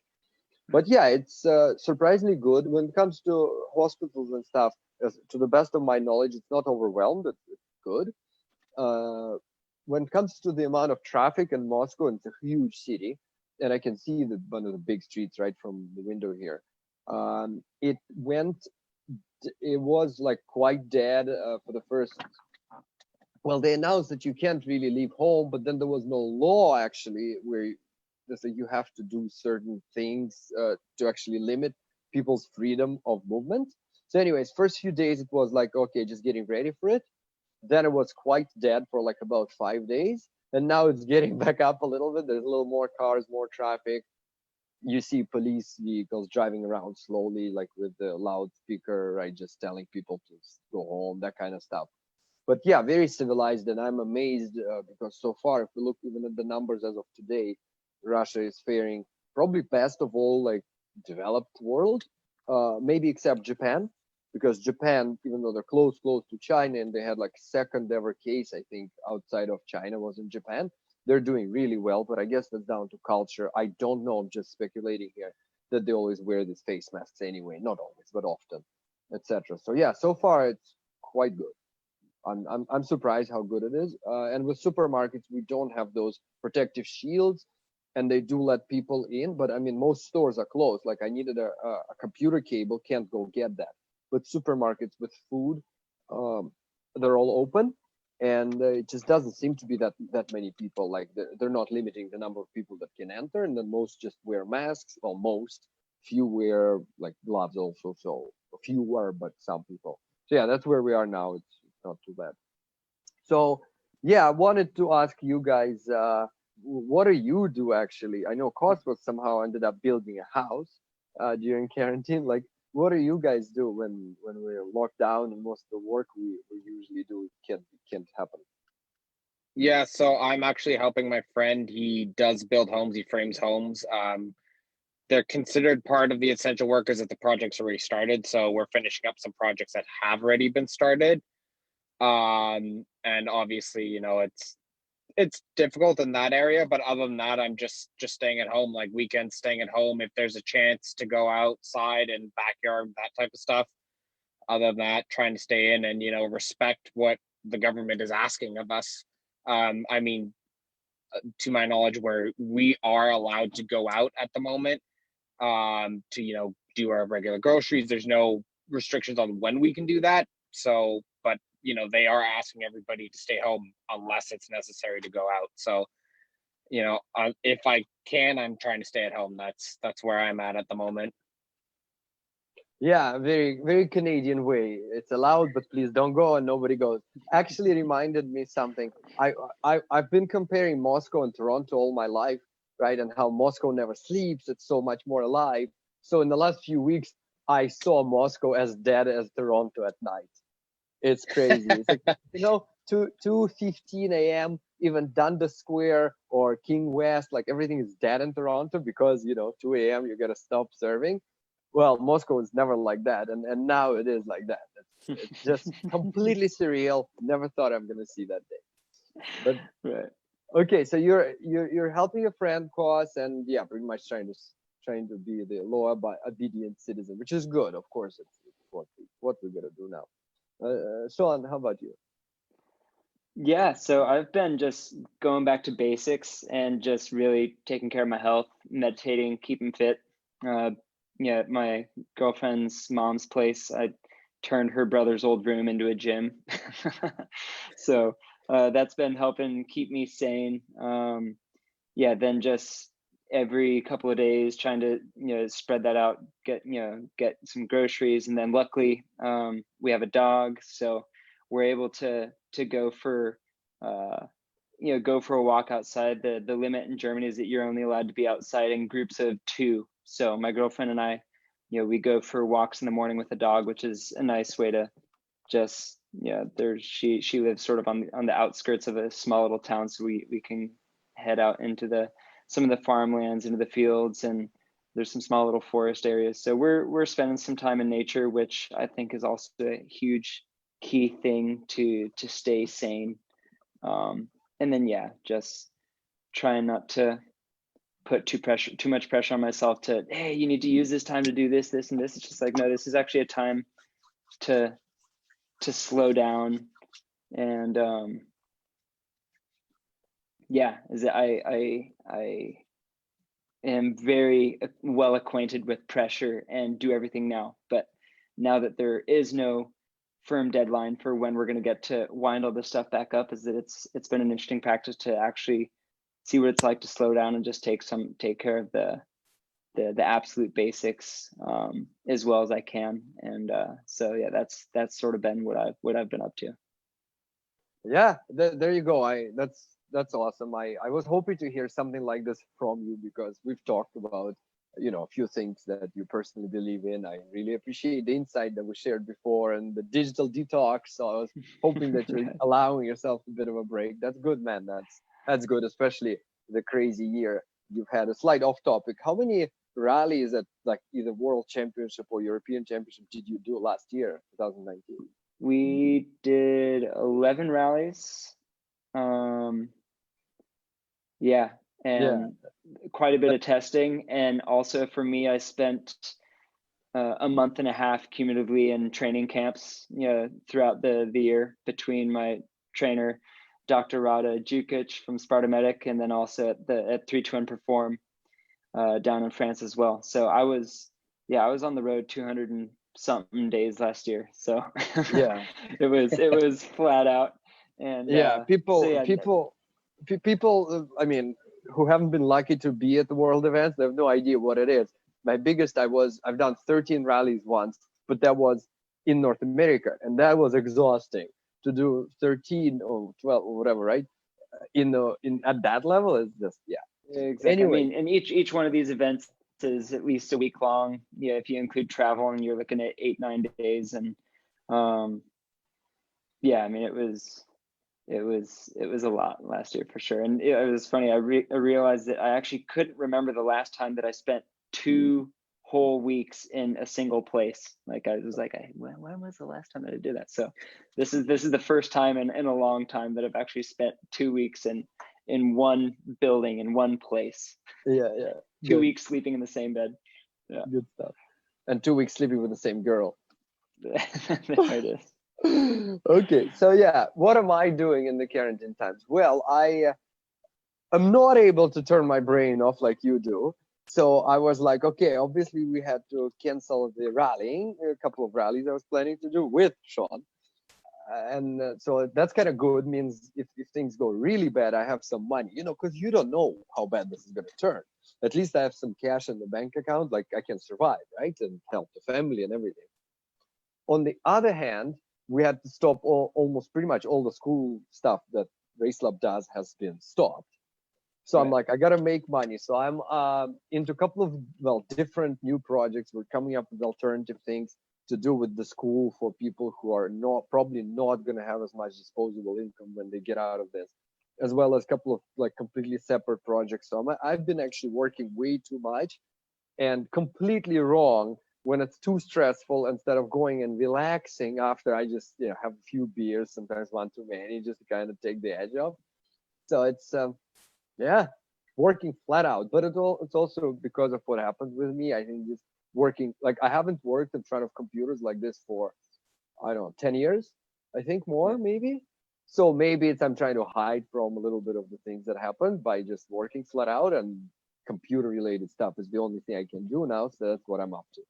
S1: But yeah, it's surprisingly good when it comes to hospitals and stuff. To the best of my knowledge, it's not overwhelmed. It's good. Uh, when it comes to the amount of traffic in Moscow, it's a huge city, and I can see one of the big streets right from the window here. It went, it was like quite dead for the first. Well, they announced that you can't really leave home, but then there was no law actually where they say you have to do certain things to actually limit people's freedom of movement. So, anyways, first few days it was like okay, just getting ready for it. Then it was quite dead for like about 5 days, and now it's getting back up a little bit. There's a little more cars, more traffic. You see police vehicles driving around slowly, like with the loudspeaker, right, just telling people to go home, that kind of stuff. But yeah, very civilized, and I'm amazed because so far, if we look even at the numbers as of today, Russia is faring probably best of all like developed world, maybe except Japan, because Japan, even though they're close to China, and they had like second ever case, I think, outside of China was in Japan. They're doing really well, but I guess that's down to culture. I don't know. I'm just speculating here that they always wear these face masks anyway, not always, but often, etc. So yeah, so far it's quite good. I'm surprised how good it is. And with supermarkets, we don't have those protective shields, and they do let people in. But I mean, most stores are closed. Like I needed a computer cable, can't go get that. But supermarkets with food, um, they're all open, and it just doesn't seem to be that many people. Like they're not limiting the number of people that can enter, and then most just wear masks. Well, most few wear like gloves also. So a few wear, but some people. So yeah, that's where we are now. It's not too bad. So yeah, I wanted to ask you guys, what do you do actually? I know Cosmos somehow ended up building a house during quarantine. Like, what do you guys do when we're locked down and most of the work we usually do can't happen?
S3: Yeah, so I'm actually helping my friend. He does build homes, he frames homes. They're considered part of the essential workers if the project's already started. So we're finishing up some projects that have already been started. And obviously, it's difficult in that area, but other than that, I'm just staying at home, like weekends, staying at home if there's a chance to go outside and backyard, that type of stuff. Other than that, trying to stay in and respect what the government is asking of us. I mean, to my knowledge, where we are allowed to go out at the moment, to do our regular groceries. There's no restrictions on when we can do that. So, but they are asking everybody to stay home unless it's necessary to go out. So, if I can, I'm trying to stay at home. That's where I'm at the moment.
S1: Yeah, very, very Canadian way. It's allowed, but please don't go, and nobody goes. Actually reminded me something. I've been comparing Moscow and Toronto all my life, right? And how Moscow never sleeps. It's so much more alive. So in the last few weeks, I saw Moscow as dead as Toronto at night. It's crazy. It's like 2:15 a.m. Even Dundas Square or King West, like everything is dead in Toronto because 2 a.m. you gotta stop serving. Well, Moscow is never like that, and now it is like that. It's just completely surreal. Never thought I'm gonna see that day. But
S2: Right.
S1: okay, so you're helping a friend cause, and yeah, pretty much trying to be the law obedient citizen, which is good. Of course, it's what we're gonna do now. Sean, how about you?
S2: Yeah, so I've been just going back to basics and just really taking care of my health, meditating, keeping fit. Yeah, at my girlfriend's mom's place, I turned her brother's old room into a gym. So that's been helping keep me sane. Yeah, then just every couple of days trying to spread that out, get some groceries, and then luckily we have a dog, so we're able to go for go for a walk outside. The limit in Germany is that you're only allowed to be outside in groups of 2. So my girlfriend and I, we go for walks in the morning with the dog, which is a nice way to just she lives sort of on the outskirts of a small little town, so we can head out into some of the farmlands, into the fields, and there's some small little forest areas. So we're spending some time in nature, which I think is also a huge key thing to stay sane. And then just trying not to put too much pressure on myself to, hey, you need to use this time to do this, and this. It's just like, no, this is actually a time to slow down. And is I am very well acquainted with pressure and do everything now. But now that there is no firm deadline for when we're going to get to wind all this stuff back up, is that it's been an interesting practice to actually see what it's like to slow down and just take care of the absolute basics as well as I can. And so yeah, that's sort of been what I've been up to.
S1: Yeah, there you go. That's awesome. I was hoping to hear something like this from you, because we've talked about a few things that you personally believe in. I really appreciate the insight that we shared before and the digital detox. So I was hoping that you're allowing yourself a bit of a break. That's good, man. That's good, especially the crazy year you've had. A slight off topic. How many rallies at like either World Championship or European Championship did you do last year, 2019?
S2: We did 11 rallies. And quite a bit of testing. And also for me, I spent a month and a half cumulatively in training camps throughout the year, between my trainer, Dr. Rada Jukic from Sparta Medic, and then also at 321 Perform down in France as well. So I was on the road 200 and something days last year. So
S1: yeah,
S2: it was flat out. And
S1: people, I mean, who haven't been lucky to be at the world events, they have no idea what it is. My biggest, I've done 13 rallies once, but that was in North America, and that was exhausting to do 13 or 12 or whatever, right? At that level is just
S2: Exactly.
S1: Anyway.
S2: I mean, and each one of these events is at least a week long. Yeah, if you include travel, and you're looking at 8-9 days. And I mean, it was a lot last year for sure. And it was funny. I realized that I actually couldn't remember the last time that I spent 2 whole weeks in a single place. Like I was like, when was the last time that I did that? So this is the first time in a long time that I've actually spent 2 weeks in one building, in one place.
S1: Yeah.
S2: 2 weeks sleeping in the same bed. Yeah.
S1: Good stuff. And 2 weeks sleeping with the same girl.
S2: There it is.
S1: Okay, so what am I doing in the quarantine times? Well, I'm not able to turn my brain off like you do. So I was like, okay, obviously we had to cancel the rallying, a couple of rallies I was planning to do with Sean. And so that's kind of good. Means if things go really bad, I have some money, because you don't know how bad this is going to turn. At least I have some cash in the bank account, like I can survive, right? And help the family and everything. On the other hand, we had to stop almost pretty much all the school stuff that Race Lab does has been stopped. So I'm
S2: Right.
S1: like, I gotta make money. So I'm into a couple of different new projects. We're coming up with alternative things to do with the school for people who are probably not gonna have as much disposable income when they get out of this, as well as a couple of like completely separate projects. So I've been actually working way too much and completely wrong when it's too stressful. Instead of going and relaxing after, I just have a few beers, sometimes one too many, just to kind of take the edge off. So it's yeah, working flat out. But it's also because of what happened with me. I think just working, like I haven't worked in front of computers like this for, I don't know, 10 years, I think more maybe. So maybe it's I'm trying to hide from a little bit of the things that happened by just working flat out, and computer related stuff is the only thing I can do now. So that's what I'm up to.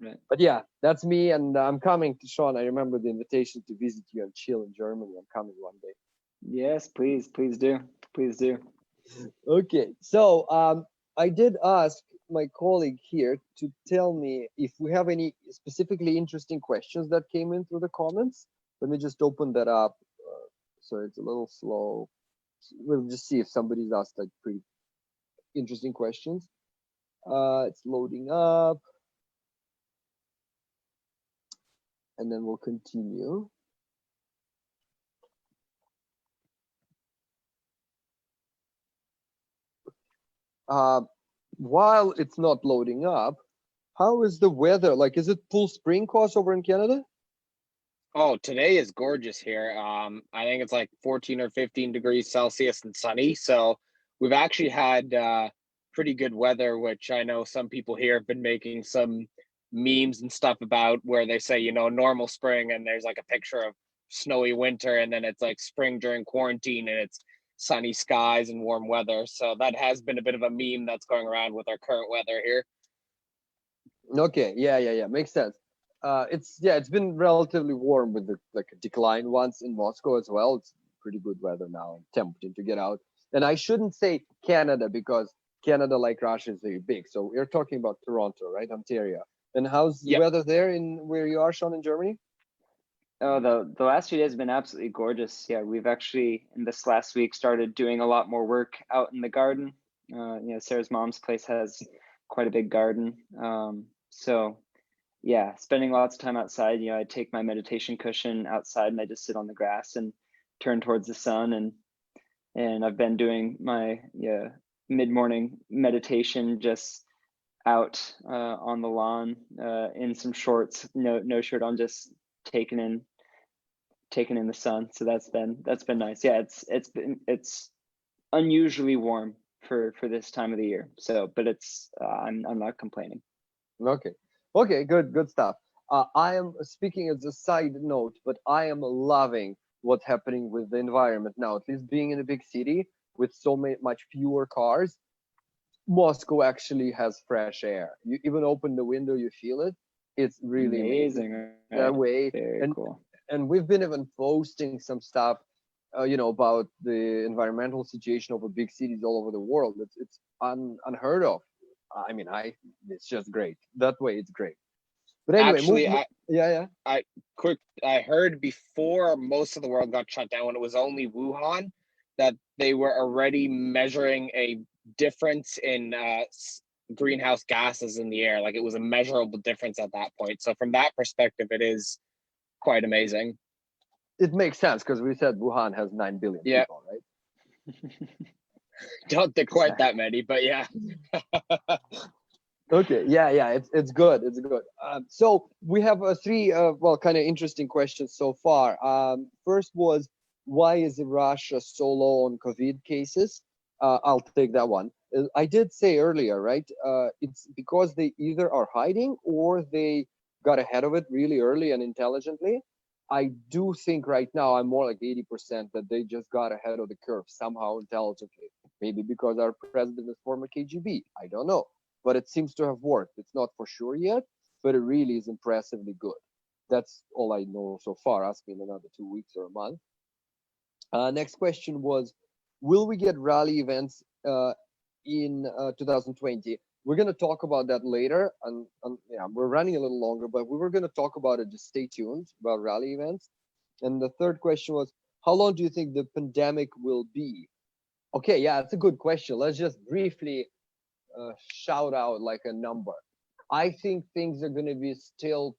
S2: Right.
S1: But yeah, that's me. And I'm coming to Sean. I remember the invitation to visit you and chill in Germany. I'm coming one day.
S2: Yes, please do. Please do.
S1: Okay, so I did ask my colleague here to tell me if we have any specifically interesting questions that came in through the comments. Let me just open that up. So it's a little slow. We'll just see if somebody's asked like pretty interesting questions. It's loading up. And then we'll continue. While it's not loading up, how is the weather? Like, is it full spring course over in Canada?
S3: Oh, today is gorgeous here. I think it's like 14 or 15 degrees Celsius and sunny. So we've actually had pretty good weather, which I know some people here have been making some memes and stuff about, where they say, normal spring and there's like a picture of snowy winter, and then it's like spring during quarantine and it's sunny skies and warm weather. So that has been a bit of a meme that's going around with our current weather here.
S1: Okay, yeah, makes sense. It's been relatively warm with the like a decline once in Moscow as well. It's pretty good weather now. I'm tempted to get out. And I shouldn't say Canada because Canada, like Russia, is very big. So we're talking about Toronto, right? Ontario. And how's the
S3: Yep.
S1: weather there in where you are, Sean, in Germany?
S2: Oh, the last few days have been absolutely gorgeous. Yeah, we've actually in this last week started doing a lot more work out in the garden. Sarah's mom's place has quite a big garden. So yeah, spending lots of time outside. I take my meditation cushion outside and I just sit on the grass and turn towards the sun, and I've been doing my mid-morning meditation just out on the lawn in some shorts, no shirt on, just taking in the sun. So that's been nice. Yeah, it's unusually warm for this time of the year. So, but it's I'm not complaining.
S1: Okay, good stuff. I am speaking as a side note, but I am loving what's happening with the environment now. At least being in a big city with so much fewer cars, Moscow actually has fresh air. You even open the window, you feel it. It's really amazing
S2: Right?
S1: that way.
S2: Very
S1: And
S2: cool.
S1: and we've been even posting some stuff, about the environmental situation over big cities all over the world. It's unheard of. I mean, it's just great. That way, it's great. But anyway,
S3: Actually,
S1: yeah.
S3: I heard before most of the world got shut down, when it was only Wuhan, that they were already measuring a difference in greenhouse gases in the air. Like it was a measurable difference at that point. So from that perspective, it is quite amazing.
S1: It makes sense because we said Wuhan has 9 billion
S3: Yeah.
S1: people, right?
S3: Don't think quite that many, but yeah.
S1: Okay, yeah, it's good. It's good. So we have three kind of interesting questions so far. First was, why is Russia so low on COVID cases? I'll take that one. I did say earlier, right? It's because they either are hiding or they got ahead of it really early and intelligently. I do think right now I'm more like 80% that they just got ahead of the curve somehow intelligently. Maybe because our president is former KGB. I don't know. But it seems to have worked. It's not for sure yet, but it really is impressively good. That's all I know so far. Ask me in another 2 weeks or a month. Next question was, will we get rally events in 2020? We're going to talk about that later. And yeah, we're running a little longer, but we were going to talk about it. Just stay tuned about rally events. And the third question was, how long do you think the pandemic will be? Okay, yeah, it's a good question. Let's just briefly shout out like a number. I think things are going to be still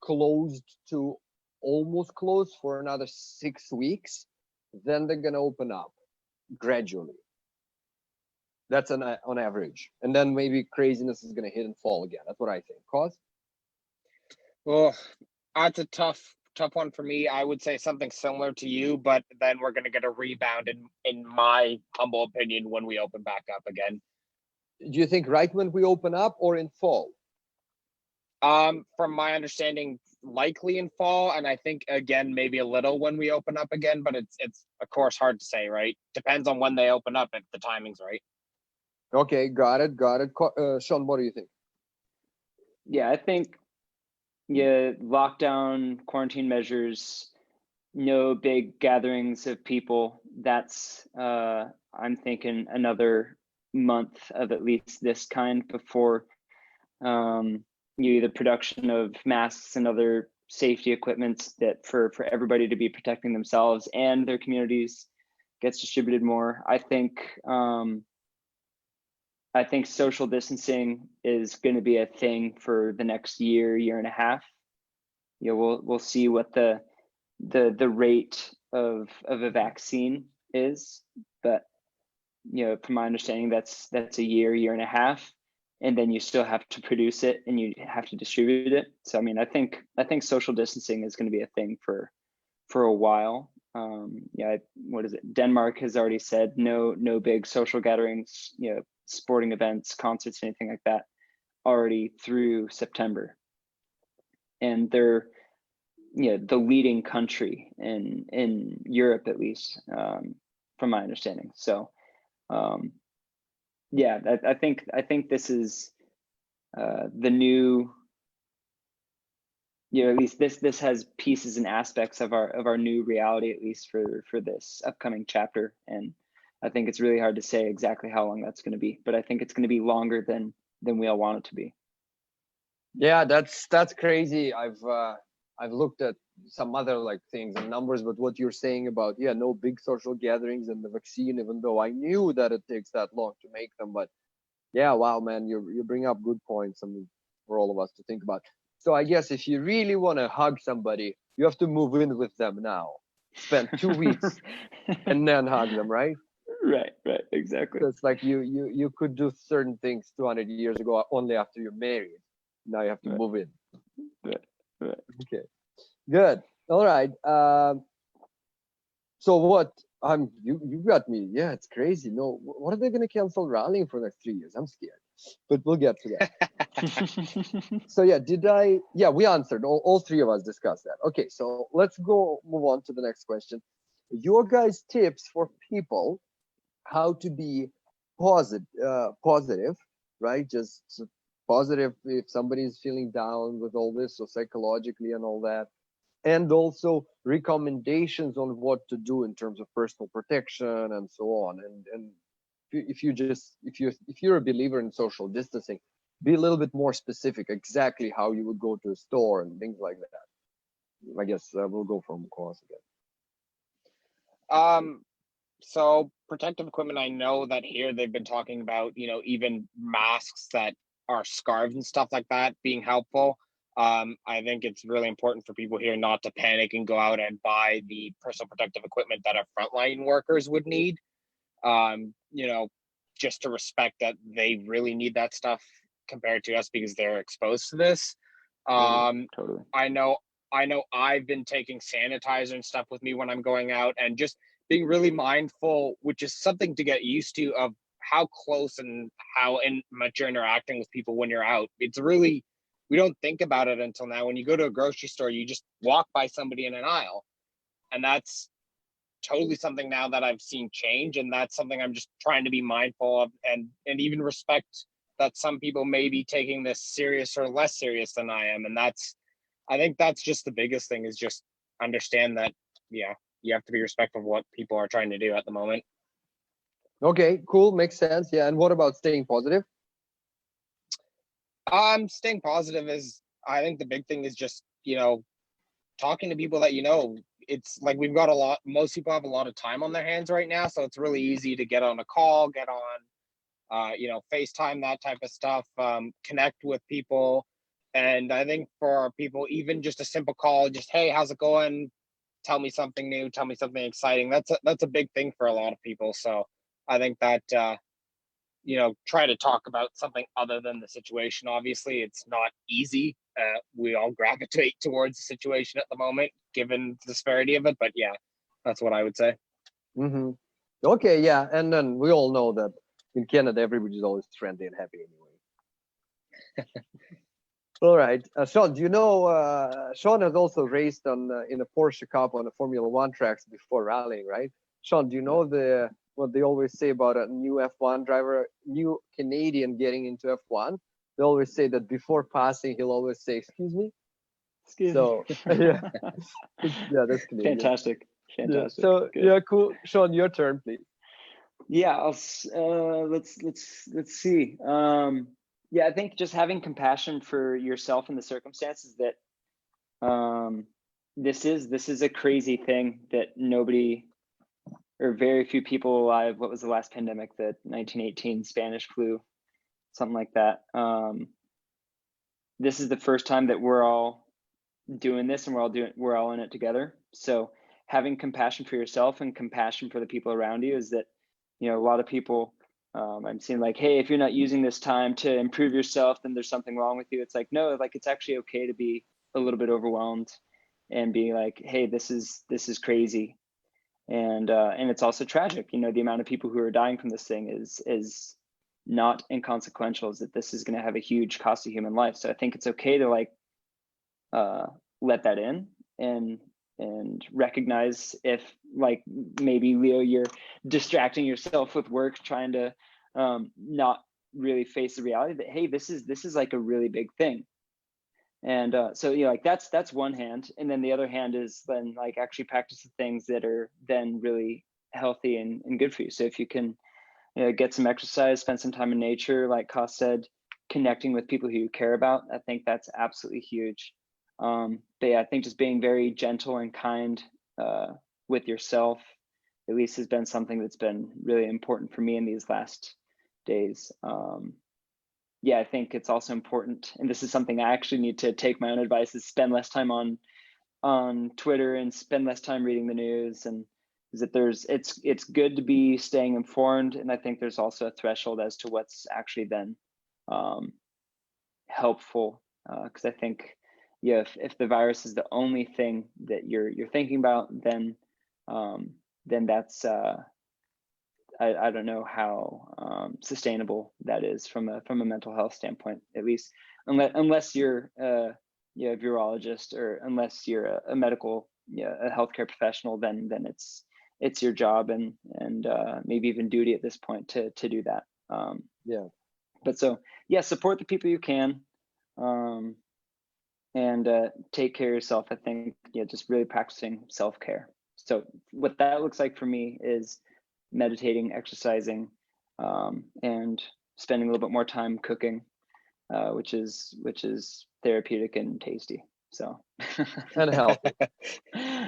S1: closed to almost closed for another 6 weeks. Then they're going to open up gradually. That's on average. And then maybe craziness is going to hit and fall again. That's what I think. Cause?
S3: Well, that's a tough one for me. I would say something similar to you, but then we're going to get a rebound in my humble opinion when we open back up again.
S1: Do you think right when we open up or in fall?
S3: From my understanding, likely in fall, and I think again maybe a little when we open up again, but it's of course hard to say, right? Depends on when they open up if the timing's right.
S1: Okay, got it. Sean, what do you think?
S2: Yeah, I think lockdown, quarantine measures, no big gatherings of people. That's I'm thinking another month of at least this kind before the production of masks and other safety equipment that for everybody to be protecting themselves and their communities gets distributed more. I think social distancing is going to be a thing for the next year and a half. We'll see what the rate of a vaccine is, but from my understanding, that's a year and a half, and then you still have to produce it and you have to distribute it. So I mean, I think social distancing is going to be a thing for a while. What is it? Denmark has already said no big social gatherings, sporting events, concerts, anything like that, already through September. And they're the leading country in Europe, at least, from my understanding. So I think this is the new, at least this has pieces and aspects of our new reality, at least for this upcoming chapter. And I think it's really hard to say exactly how long that's going to be, but I think it's going to be longer than we all want it to be.
S1: Yeah, that's crazy. I've looked at some other like things and numbers, but what you're saying about no big social gatherings and the vaccine, even though I knew that it takes that long to make them, but yeah, wow, man, you bring up good points for all of us to think about. So I guess if you really want to hug somebody, you have to move in with them now. Spend 2 weeks and then hug them, right?
S2: Right, exactly.
S1: So it's like you could do certain things 200 years ago only after you're married. Now you have to move in.
S2: Right.
S1: Okay, good. All right. So what? You got me. Yeah, it's crazy. No, what are they going to cancel rallying for the next 3 years? I'm scared, but we'll get to that. So yeah, we answered. All three of us discussed that. Okay, so let's move on to the next question. Your guys' tips for people how to be positive, right? Just positive if somebody is feeling down with all this, so psychologically and all that. And also recommendations on what to do in terms of personal protection and so on. And if you're a believer in social distancing, be a little bit more specific exactly how you would go to a store and things like that. I guess we'll go from course
S3: again. So protective equipment, I know that here they've been talking about, even masks that are scarves and stuff like that being helpful. I think it's really important for people here not to panic and go out and buy the personal protective equipment that our frontline workers would need. Just to respect that they really need that stuff compared to us because they're exposed to this.
S2: Totally.
S3: I know I've been taking sanitizer and stuff with me when I'm going out, and just being really mindful, which is something to get used to, of how close and how much you're interacting with people when you're out. It's really, we don't think about it until now. When you go to a grocery store, you just walk by somebody in an aisle, and that's totally something now that I've seen change, and that's something I'm just trying to be mindful of, and even respect that some people may be taking this serious or less serious than I am. And I think that's just the biggest thing, is just understand that, yeah, you have to be respectful of what people are trying to do at the moment.
S1: Okay, cool, makes sense. Yeah, and what about staying positive?
S3: Staying positive is, I think the big thing is just, talking to people that it's like we've got most people have a lot of time on their hands right now, so it's really easy to get on a call, get on FaceTime, that type of stuff, connect with people. And I think for people, even just a simple call, just, hey, how's it going? Tell me something new, tell me something exciting. That's a big thing for a lot of people. So I think that try to talk about something other than the situation. Obviously, it's not easy. We all gravitate towards the situation at the moment, given the severity of it. But yeah, that's what I would say.
S1: Mm-hmm. Okay, yeah, and then we all know that in Canada, everybody's always friendly and happy anyway. All right, Sean, do you know Sean has also raced on in a Porsche Cup on the Formula One tracks before rallying, right? Sean, do you know what they always say about a new F1 driver, new Canadian getting into F1? They always say that before passing, he'll always say, "Excuse me."
S2: Excuse
S1: So
S2: me.
S1: yeah, yeah, that's Canadian.
S2: Fantastic.
S1: Yeah. So
S2: Good.
S1: yeah, cool. Sean, your turn, please.
S2: Yeah, let's see. Yeah, I think just having compassion for yourself and the circumstances that this is a crazy thing that nobody or very few people alive. What was the last pandemic? The 1918 Spanish flu, something like that. This is the first time that we're all doing this, and we're all in it together. So having compassion for yourself and compassion for the people around you is that, a lot of people I'm seeing like, hey, if you're not using this time to improve yourself, then there's something wrong with you. It's like, no, like it's actually okay to be a little bit overwhelmed and be like, hey, this is crazy. And it's also tragic. The amount of people who are dying from this thing is not inconsequential, is that this is going to have a huge cost of human life. So I think it's okay to like let that in and recognize if, like, maybe Leo, you're distracting yourself with work, trying to not really face the reality that, hey, this is like a really big thing. And so like that's one hand, and then the other hand is then like actually practice the things that are then really healthy and good for you. So if you can get some exercise, spend some time in nature, like Kos said, connecting with people who you care about, I think that's absolutely huge. But yeah, I think just being very gentle and kind with yourself, at least, has been something that's been really important for me in these last days. Yeah, I think it's also important, and this is something I actually need to take my own advice, is spend less time on Twitter and spend less time reading the news. And is that it's good to be staying informed, and I think there's also a threshold as to what's actually then helpful, because I think if the virus is the only thing that you're thinking about, then that's I don't know how sustainable that is from a mental health standpoint, at least unless you're a virologist, or unless you're a medical a healthcare professional, then it's your job and maybe even duty at this point to do that.
S1: Yeah.
S2: But so yeah, support the people you can, and take care of yourself. I think just really practicing self-care. So what that looks like for me is meditating, exercising, and spending a little bit more time cooking, which is therapeutic and tasty. So
S1: And healthy.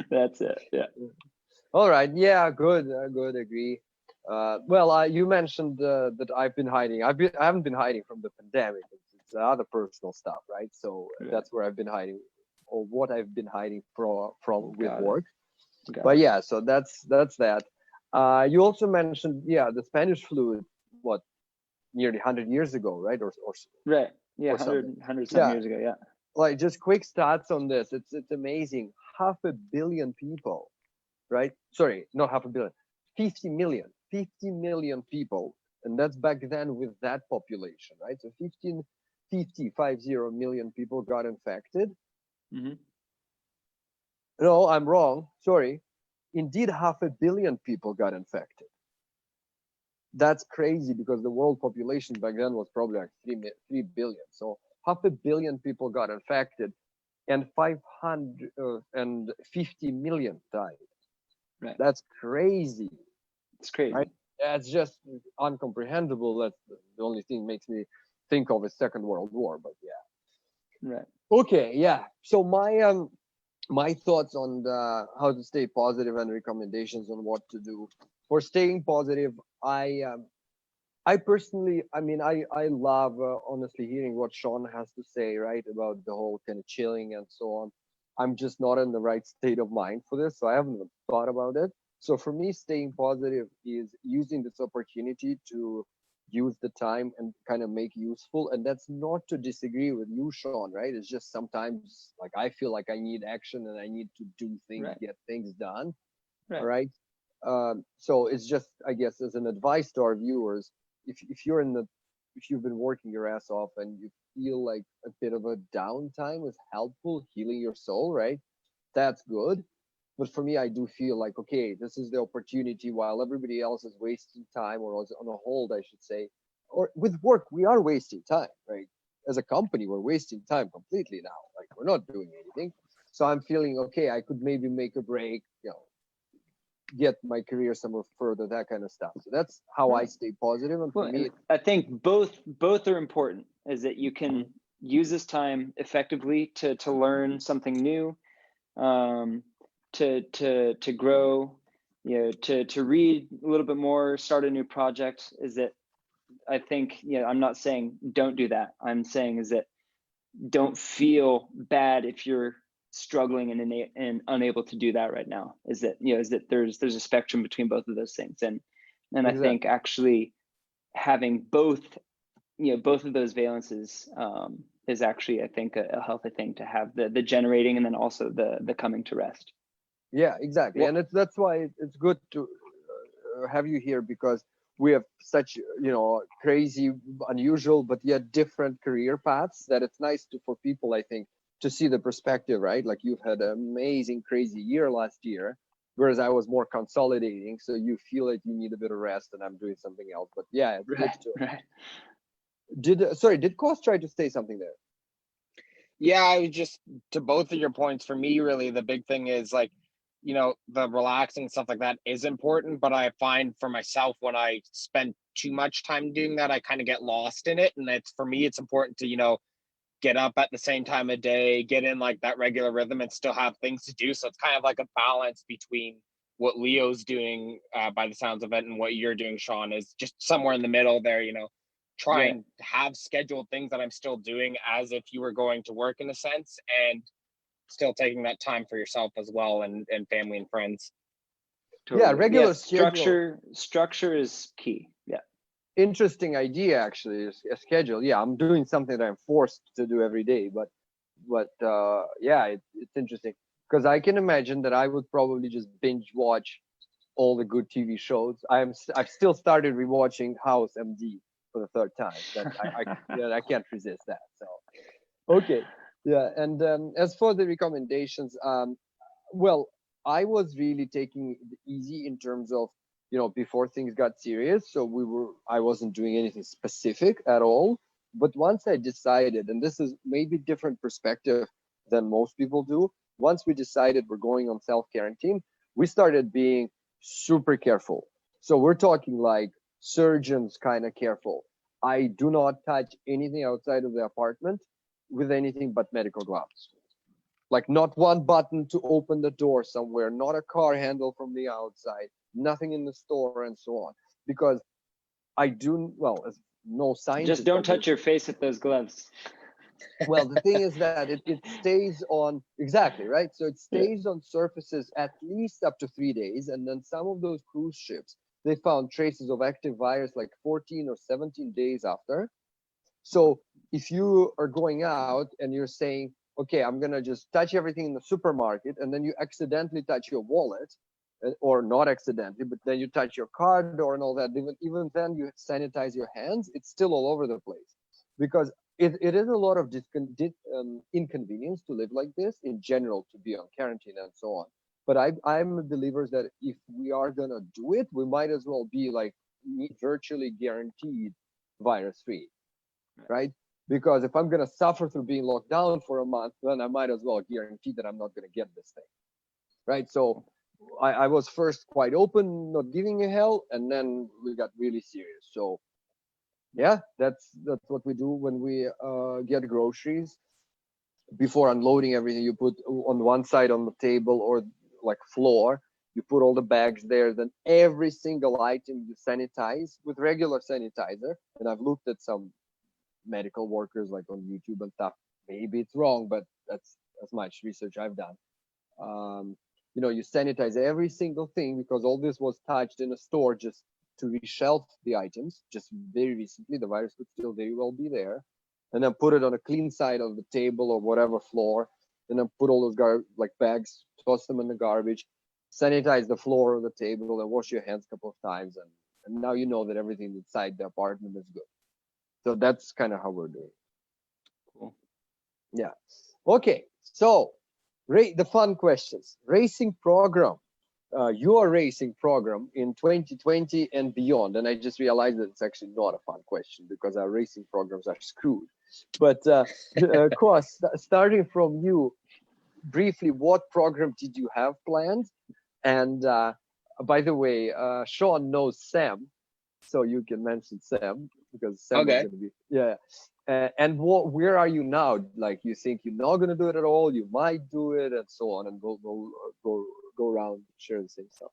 S2: That's it. Yeah.
S1: All right. Yeah. Good. Good. Agree. Well, you mentioned that I've been hiding. I haven't been hiding from the pandemic. It's other personal stuff, right? So that's where I've been hiding, or what I've been hiding from with work. But yeah, so that's that. You also mentioned, the Spanish flu, what, nearly 100 years ago, right? Or
S2: right. Yeah,
S1: or
S2: 100 some years ago. Yeah.
S1: Like, just quick stats on this. It's amazing. 500 million people, right? Sorry, not 500 million. 50 million. 50 million people, and that's back then with that population, right? So 50 million people got infected.
S2: Mm-hmm.
S1: No, I'm wrong. Sorry. indeed 500 million people got infected. That's crazy because the world population back then was probably like 3 billion. So 500 million people got infected and 550 million died.
S2: Right.
S1: That's crazy.
S2: It's crazy.
S1: Right? That's just incomprehensible. That's the only thing makes me think of a Second World War, but yeah.
S2: Right.
S1: Okay, yeah. So my thoughts on how to stay positive and recommendations on what to do for staying positive. I personally, I mean, I love honestly hearing what Sean has to say, right, about the whole kind of chilling and so on. I'm just not in the right state of mind for this, so I haven't even thought about it. So for me, staying positive is using this opportunity to use the time and kind of make useful. And that's not to disagree with you, Sean, right? It's just sometimes like I feel like I need action and I need to do things,
S2: Right.
S1: get things done.
S2: Right.
S1: All right. So it's just, I guess, as an advice to our viewers, if you're in the if you've been working your ass off and you feel like a bit of a downtime is helpful, healing your soul, right? That's good. But for me, I do feel like, okay, this is the opportunity while everybody else is wasting time or is on a hold, I should say. Or with work, we are wasting time, right? As a company, we're wasting time completely now. Like we're not doing anything. So I'm feeling, okay, I could maybe make a break, get my career somewhere further, that kind of stuff. So that's how I stay positive. And for me,
S2: I think both are important. Is that you can use this time effectively to learn something new, to grow, to read a little bit more, start a new project. Is that I think I'm not saying don't do that. I'm saying is that don't feel bad if you're struggling and unable to do that right now. Is that there's a spectrum between both of those things, and
S1: Exactly.
S2: I think actually having both of those valences is actually, I think, a healthy thing to have, the generating and then also the coming to rest.
S1: Yeah, exactly.
S2: Well,
S1: And that's why it's good to have you here, because we have such crazy, unusual, but yet different career paths, that it's nice for people, I think, to see the perspective, right? Like you've had an amazing crazy year last year, whereas I was more consolidating, so you feel like you need a bit of rest and I'm doing something else. But yeah, it's good to
S2: right.
S1: did Kost try to say something there?
S3: Yeah, I was just, to both of your points, for me, really, the big thing is like, the relaxing stuff like that is important, but I find for myself when I spend too much time doing that, I kind of get lost in it. And for me, it's important to, get up at the same time of day, get in like that regular rhythm and still have things to do. So it's kind of like a balance between what Leo's doing by the sounds of it and what you're doing, Sean, is just somewhere in the middle there, try and have scheduled things that I'm still doing as if you were going to work in a sense, and still taking that time for yourself as well, and family and friends.
S1: Totally. Yeah, regular
S2: schedule. Structure is key. Yeah.
S1: Interesting idea, actually, a schedule. Yeah, I'm doing something that I'm forced to do every day, but yeah, it's interesting, because I can imagine that I would probably just binge watch all the good TV shows. I've still started rewatching House MD for the third time. That I can't resist that. So okay, yeah. And as for the recommendations, well, I was really taking it easy in terms of before things got serious. So I wasn't doing anything specific at all. But once I decided, and this is maybe different perspective than most people do, once we decided we're going on self-quarantine, we started being super careful. So we're talking like surgeons kind of careful. I do not touch anything outside of the apartment with anything but medical gloves. Like not one button to open the door somewhere, not a car handle from the outside, nothing in the store, and so on. Because I do, well, as no scientist.
S2: Just don't touch your face with those gloves.
S1: Well, the thing is that it stays on, exactly, right? So it stays on surfaces at least up to 3 days. And then some of those cruise ships, they found traces of active virus like 14 or 17 days after. So if you are going out and you're saying, okay, I'm going to just touch everything in the supermarket, and then you accidentally touch your wallet, or not accidentally, but then you touch your card door and all that, even then you sanitize your hands, it's still all over the place. Because it is a lot of inconvenience to live like this in general, to be on quarantine and so on. But I'm a believer that if we are gonna do it, we might as well be like virtually guaranteed virus free, right? Because if I'm gonna suffer through being locked down for a month, then I might as well guarantee that I'm not gonna get this thing, right? So I was first quite open, not giving a hell, and then we got really serious. So yeah, that's what we do when we get groceries. Before unloading everything, you put on one side on the table or like floor, you put all the bags there, then every single item you sanitize with regular sanitizer. And I've looked at some medical workers like on YouTube and stuff. Maybe it's wrong, but that's as much research I've done. You sanitize every single thing, because all this was touched in a store just to reshelf the items just very recently. The virus could still very well be there. And then put it on a clean side of the table or whatever floor, and then put all those bags, toss them in the garbage, sanitize the floor of the table, and wash your hands a couple of times, and now you know that everything inside the apartment is good. So that's kind of how we're doing.
S2: Cool.
S1: Yeah. Okay. So, the fun questions. Racing program. Your racing program in 2020 and beyond. And I just realized that it's actually not a fun question, because our racing programs are screwed. But Kos, starting from you, briefly, what program did you have planned? And by the way, Sean knows Sam, so you can mention Sam, because Sam is going to be, yeah. And where are you now? Like, you think you're not going to do it at all, you might do it, and so on, and go around, share the same stuff.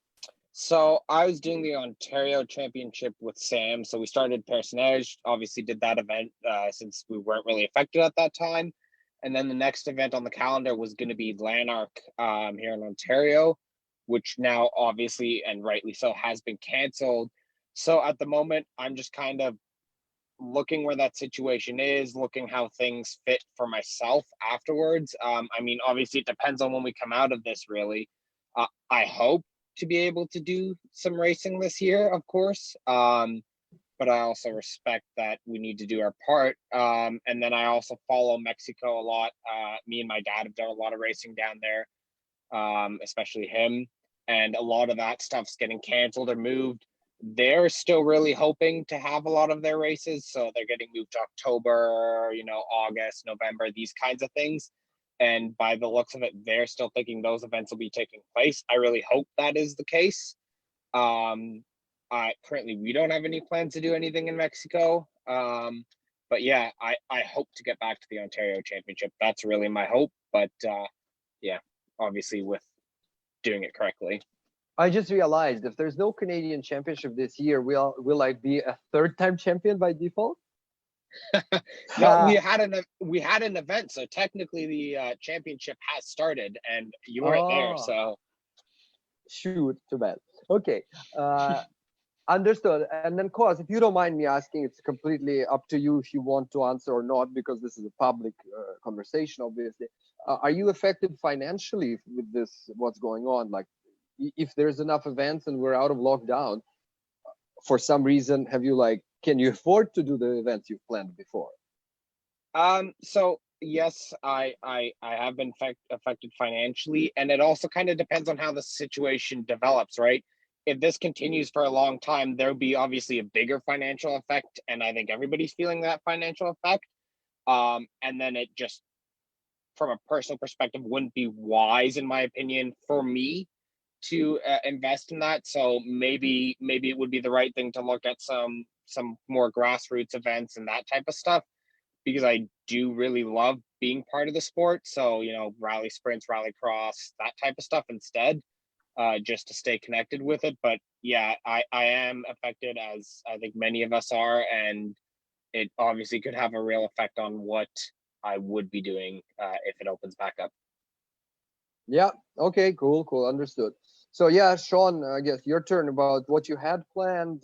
S3: So I was doing the Ontario Championship with Sam. So we started Personage, obviously did that event since we weren't really affected at that time. And then the next event on the calendar was going to be Lanark here in Ontario, which now obviously, and rightly so, has been canceled. So at the moment, I'm just kind of looking where that situation is, looking how things fit for myself afterwards. I mean, obviously it depends on when we come out of this, really. I hope to be able to do some racing this year, of course. But I also respect that we need to do our part. And then I also follow Mexico a lot. Me and my dad have done a lot of racing down there, especially him. And a lot of that stuff's getting canceled or moved. They're still really hoping to have a lot of their races. So they're getting moved to October, August, November, these kinds of things. And by the looks of it, they're still thinking those events will be taking place. I really hope that is the case. Currently, we don't have any plans to do anything in Mexico. But yeah, I hope to get back to the Ontario Championship. That's really my hope. But yeah, obviously with doing it correctly.
S1: I just realized, if there's no Canadian Championship this year, will I be a third-time champion by default?
S3: No, we had an event, so technically the championship has started, and you weren't there. So
S1: shoot, too bad. Okay, understood. And then, Kos, if you don't mind me asking, it's completely up to you if you want to answer or not, because this is a public conversation, obviously. Are you affected financially with this? What's going on? Like, if there's enough events and we're out of lockdown, for some reason, can you afford to do the events you've planned before?
S3: So yes, I have been affected financially, and it also kind of depends on how the situation develops, right? If this continues for a long time, there'll be obviously a bigger financial effect, and I think everybody's feeling that financial effect. And then it just, from a personal perspective, wouldn't be wise, in my opinion, for me to invest in that. So maybe it would be the right thing to look at some more grassroots events and that type of stuff, because I do really love being part of the sport. So, rally sprints, rally cross, that type of stuff instead, just to stay connected with it. But yeah, I am affected, as I think many of us are, and it obviously could have a real effect on what I would be doing if it opens back up.
S1: Yeah. Okay. Cool. Understood. So yeah, Sean, I guess your turn about what you had planned,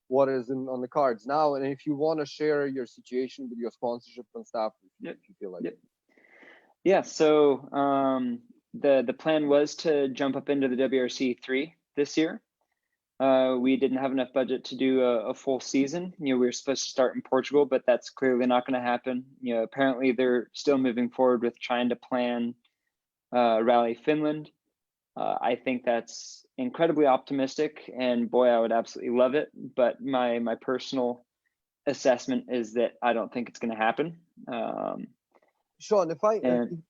S1: what is on the cards now, and if you want to share your situation with your sponsorship and stuff, if you feel like it.
S2: Yeah. So the plan was to jump up into the WRC 3 this year. We didn't have enough budget to do a full season. We were supposed to start in Portugal, but that's clearly not going to happen. Apparently they're still moving forward with trying to plan Rally Finland. I think that's incredibly optimistic, and boy, I would absolutely love it. But my personal assessment is that I don't think it's going to happen.
S1: Sean,
S2: And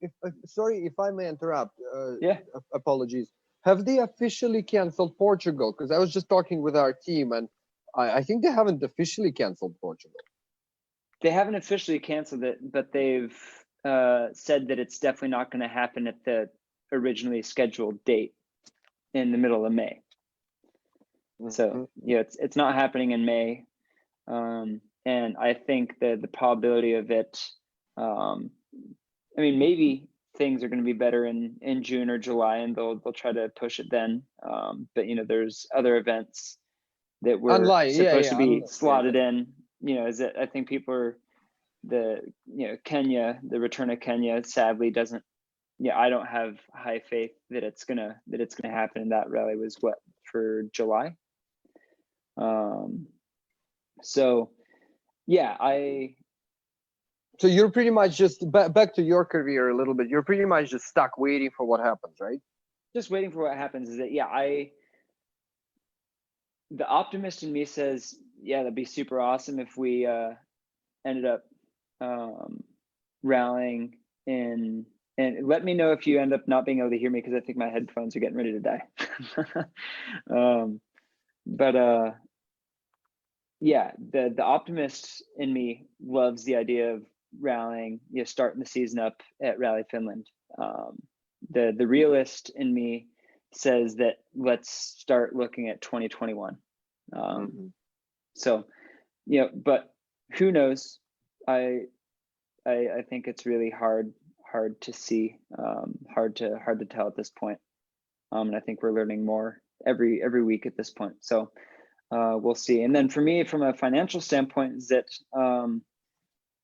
S1: sorry if I may interrupt.
S2: yeah,
S1: Apologies. Have they officially canceled Portugal? Because I was just talking with our team, and I think they haven't officially canceled Portugal.
S2: they haven't officially canceled it, but they've said that it's definitely not going to happen at the originally scheduled date in the middle of May. So yeah, it's not happening in May, and I think that the probability of it, I mean, maybe things are going to be better in June or July, and they'll try to push it then. But you know, there's other events that were supposed to be slotted in. You know, is that I think people are Kenya, the return of Kenya, sadly doesn't. Yeah, I don't have high faith that it's gonna happen. And that rally was what, for July. So yeah,
S1: So you're pretty much just back to your career a little bit. You're pretty much just stuck waiting for what happens, right?
S2: Just waiting for what happens. Is that, yeah, the optimist in me says, yeah, that'd be super awesome if we ended up rallying in. And let me know if you end up not being able to hear me, because I think my headphones are getting ready to die. But yeah, the optimist in me loves the idea of rallying, starting the season up at Rally Finland. The realist in me says that let's start looking at 2021. So, but who knows? I think it's really hard to see, hard to tell at this point. And I think we're learning more every week at this point. So we'll see. And then for me, from a financial standpoint, is that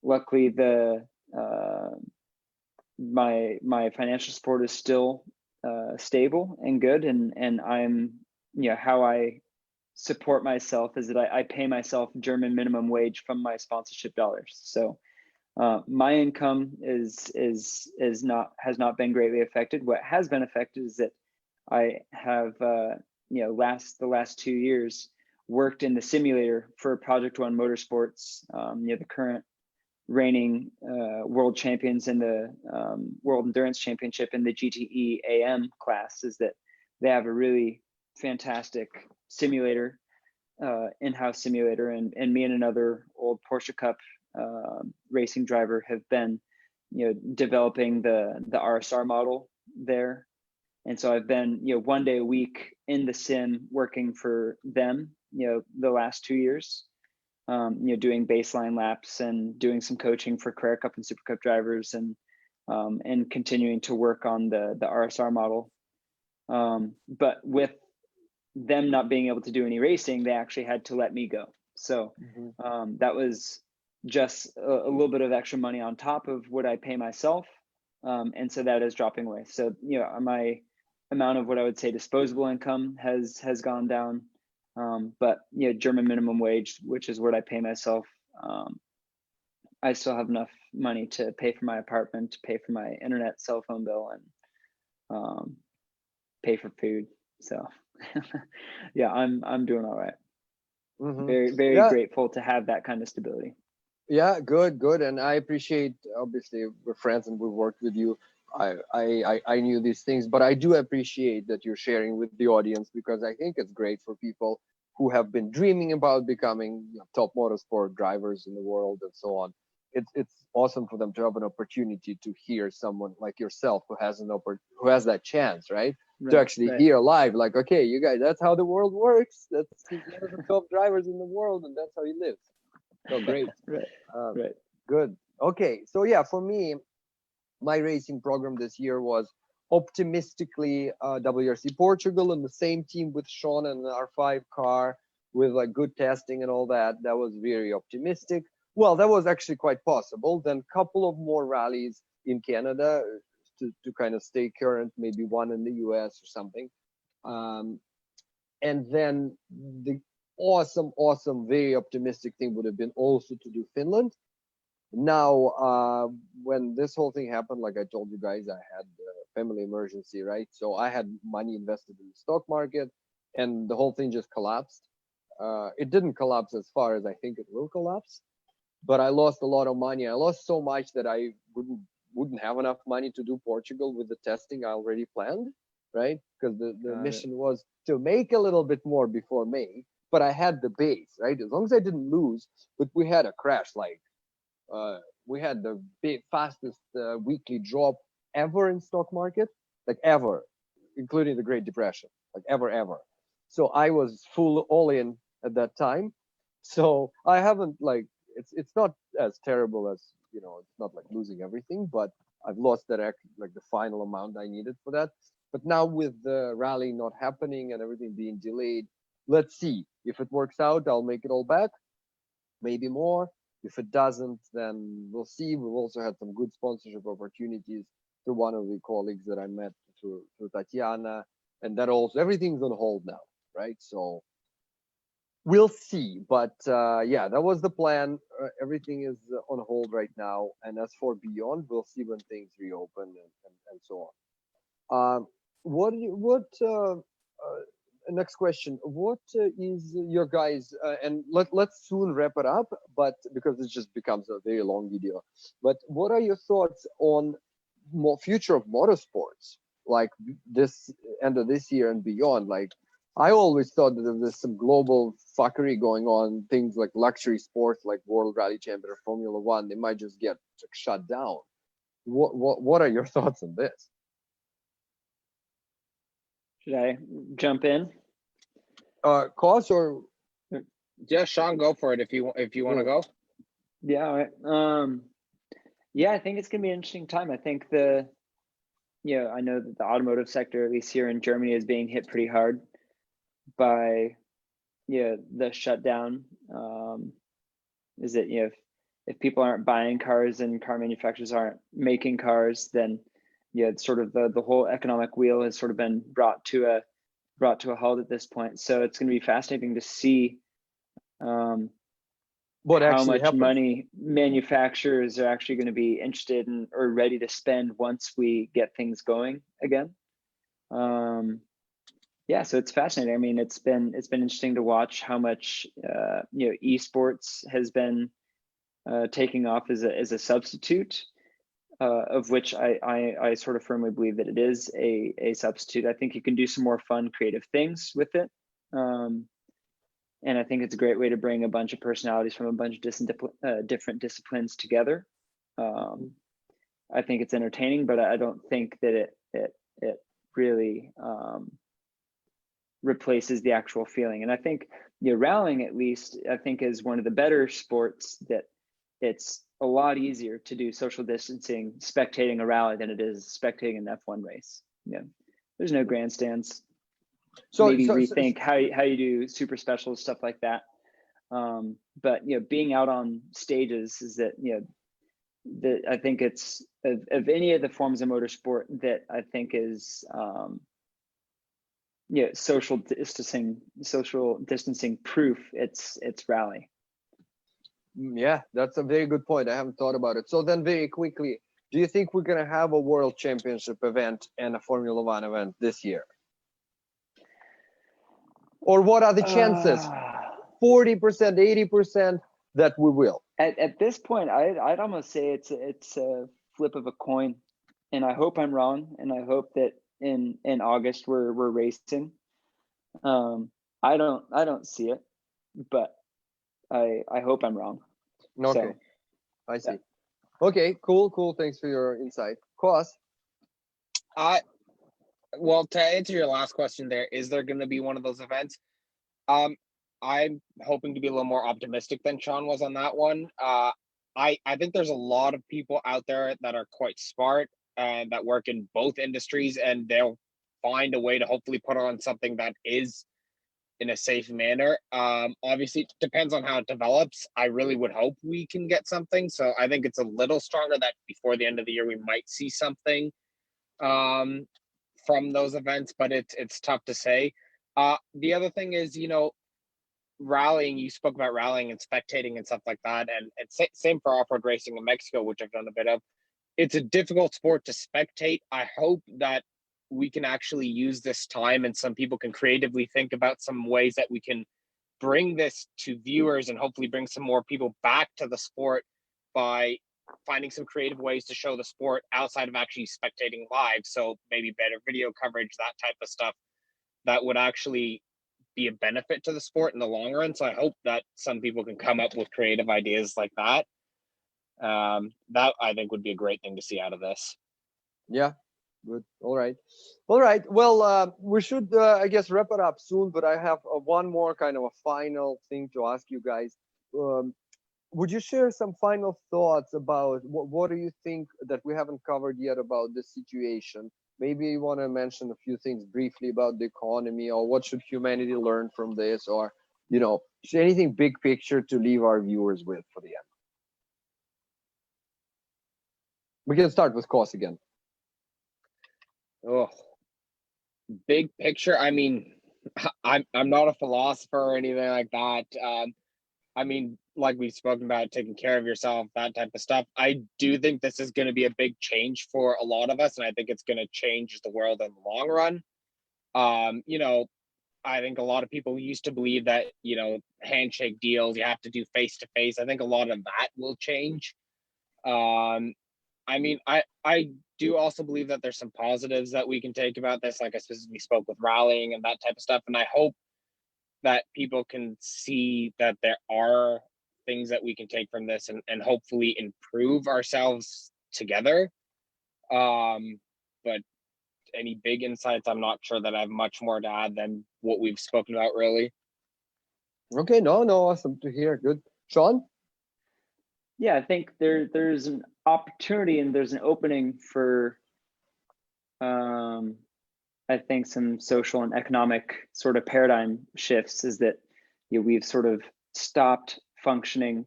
S2: luckily my financial support is still stable and good, and I'm how I support myself is that I pay myself German minimum wage from my sponsorship dollars. So my income has not been greatly affected. What has been affected is that I have the last 2 years worked in the simulator for Project One Motorsports, the current reigning world champions in the World Endurance Championship in the GTE AM class. Is that they have a really fantastic simulator, in-house simulator, and me and another old Porsche Cup racing driver have been developing the RSR model there. And so I've been 1 day a week in the sim working for them the last 2 years, doing baseline laps and doing some coaching for Carrera Cup and Super Cup drivers, and continuing to work on the RSR model. But with them not being able to do any racing, they actually had to let me go. So that was just a little bit of extra money on top of what I pay myself. And so that is dropping away. So, my amount of what I would say disposable income has gone down. But German minimum wage, which is what I pay myself, I still have enough money to pay for my apartment, to pay for my internet, cell phone bill, and pay for food. So yeah, I'm doing all right. Very, very grateful to have that kind of stability.
S1: Yeah, good. And I appreciate, obviously we're friends and we've worked with you. I knew these things, but I do appreciate that you're sharing with the audience, because I think it's great for people who have been dreaming about becoming top motorsport drivers in the world and so on. It's awesome for them to have an opportunity to hear someone like yourself who has that chance, right? To actually hear live, like, okay, you guys, that's how the world works. That's one of the top drivers in the world, and that's how he lives. So great. Right. Good. Okay. So yeah, for me, my racing program this year was optimistically WRC Portugal in the same team with Sean and an R5 car with like good testing and all that. That was very optimistic. Well, that was actually quite possible. Then a couple of more rallies in Canada to kind of stay current, maybe one in the US or something. And then the awesome, very optimistic thing would have been also to do Finland. Now, when this whole thing happened, like I told you guys, I had family emergency, right? So I had money invested in the stock market, and the whole thing just collapsed. It didn't collapse as far as I think it will collapse, but I lost a lot of money. I lost so much that I wouldn't have enough money to do Portugal with the testing I already planned, right? Because the mission was to make a little bit more before May, but I had the base, right? As long as I didn't lose, but we had a crash, like we had the fastest weekly drop ever in stock market, like ever, including the Great Depression, like ever. So I was full all in at that time. So I haven't like it's not as terrible as it's not like losing everything, but I've lost that like the final amount I needed for that. But now with the rally not happening and everything being delayed, let's see if it works out. I'll make it all back, maybe more. If it doesn't, then we'll see. We've also had some good sponsorship opportunities through one of the colleagues that I met through Tatiana, and that also everything's on hold now, right? So we'll see. But yeah, that was the plan. Everything is on hold right now, and as for beyond, we'll see when things reopen and so on. Next question. What is your guys, and let's soon wrap it up, but because it just becomes a very long video, but what are your thoughts on future of motorsports, like this end of this year and beyond? Like, I always thought that there's some global fuckery going on, things like luxury sports, like World Rally Championship or Formula One, they might just get shut down. What are your thoughts on this?
S2: Should I jump in?
S1: Cos or
S3: Yeah, Sean, go for it if you want to go.
S2: Yeah, all right. Yeah, I think it's gonna be an interesting time. I think I know that the automotive sector, at least here in Germany, is being hit pretty hard by the shutdown. Is that if people aren't buying cars and car manufacturers aren't making cars, then it's sort of the whole economic wheel has sort of been brought to a halt at this point. So it's going to be fascinating to see
S1: what
S2: how
S1: actually
S2: much
S1: happens.
S2: money manufacturers are actually going to be interested in or ready to spend once we get things going again. Yeah, so it's fascinating. I mean, it's been interesting to watch how much esports has been taking off as a substitute, of which I sort of firmly believe that it is a substitute. I think you can do some more fun, creative things with it. And I think it's a great way to bring a bunch of personalities from a bunch of different disciplines together. I think it's entertaining, but I don't think that it really replaces the actual feeling. And I think rallying, at least, I think is one of the better sports that it's a lot easier to do social distancing spectating a rally than it is spectating an F1 race. Yeah, there's no grandstands. So maybe rethink how you do super specials, stuff like that. But being out on stages is that that I think it's of any of the forms of motorsport that I think is social distancing proof. It's rally.
S1: Yeah, that's a very good point. I haven't thought about it. So then, very quickly, do you think we're gonna have a World Championship event and a Formula One event this year? Or what are the chances? 40%, 80% that we will.
S2: At this point, I'd almost say it's a flip of a coin, and I hope I'm wrong, and I hope that in August we're racing. I don't see it, but I hope I'm wrong.
S1: Okay, so, I see. Yeah. Okay, cool. Thanks for your insight. Kos?
S3: Well, to answer your last question there, is there going to be one of those events? I'm hoping to be a little more optimistic than Sean was on that one. I think there's a lot of people out there that are quite smart and that work in both industries, and they'll find a way to hopefully put on something that is in a safe manner. Obviously, it depends on how it develops. I really would hope we can get something. So I think it's a little stronger that before the end of the year, we might see something from those events, but it's tough to say. The other thing is, rallying. You spoke about rallying and spectating and stuff like that, and it's same for off-road racing in Mexico, which I've done a bit of. it's a difficult sport to spectate. I hope that we can actually use this time and some people can creatively think about some ways that we can bring this to viewers and hopefully bring some more people back to the sport by finding some creative ways to show the sport outside of actually spectating live. So maybe better video coverage, that type of stuff that would actually be a benefit to the sport in the long run. So I hope that some people can come up with creative ideas like that. That I think would be a great thing to see out of this.
S1: Yeah, good. All right. All right. Well, we should, I guess, wrap it up soon, but I have one more kind of a final thing to ask you guys. Would you share some final thoughts about what do you think that we haven't covered yet about this situation? Maybe you want to mention a few things briefly about the economy, or what should humanity learn from this, or, you know, anything big picture to leave our viewers with for the end. We can start with Kos again.
S3: Oh, big picture. I mean, I'm not a philosopher or anything like that. I mean, like we've spoken about, taking care of yourself, that type of stuff. I do think this is going to be a big change for a lot of us, and I think it's going to change the world in the long run. You know, I think a lot of people used to believe that, you know, handshake deals, you have to do face to face. I think a lot of that will change. I mean, I do also believe that there's some positives that we can take about this. Like I specifically spoke with rallying and that type of stuff. And I hope that people can see that there are things that we can take from this and hopefully improve ourselves together. But any big insights, I'm not sure that I have much more to add than what we've spoken about, really.
S1: Okay, no, awesome to hear. Good. Sean?
S2: Yeah, I think there's an opportunity and there's an opening for I think some social and economic sort of paradigm shifts. Is that, you know, we've sort of stopped functioning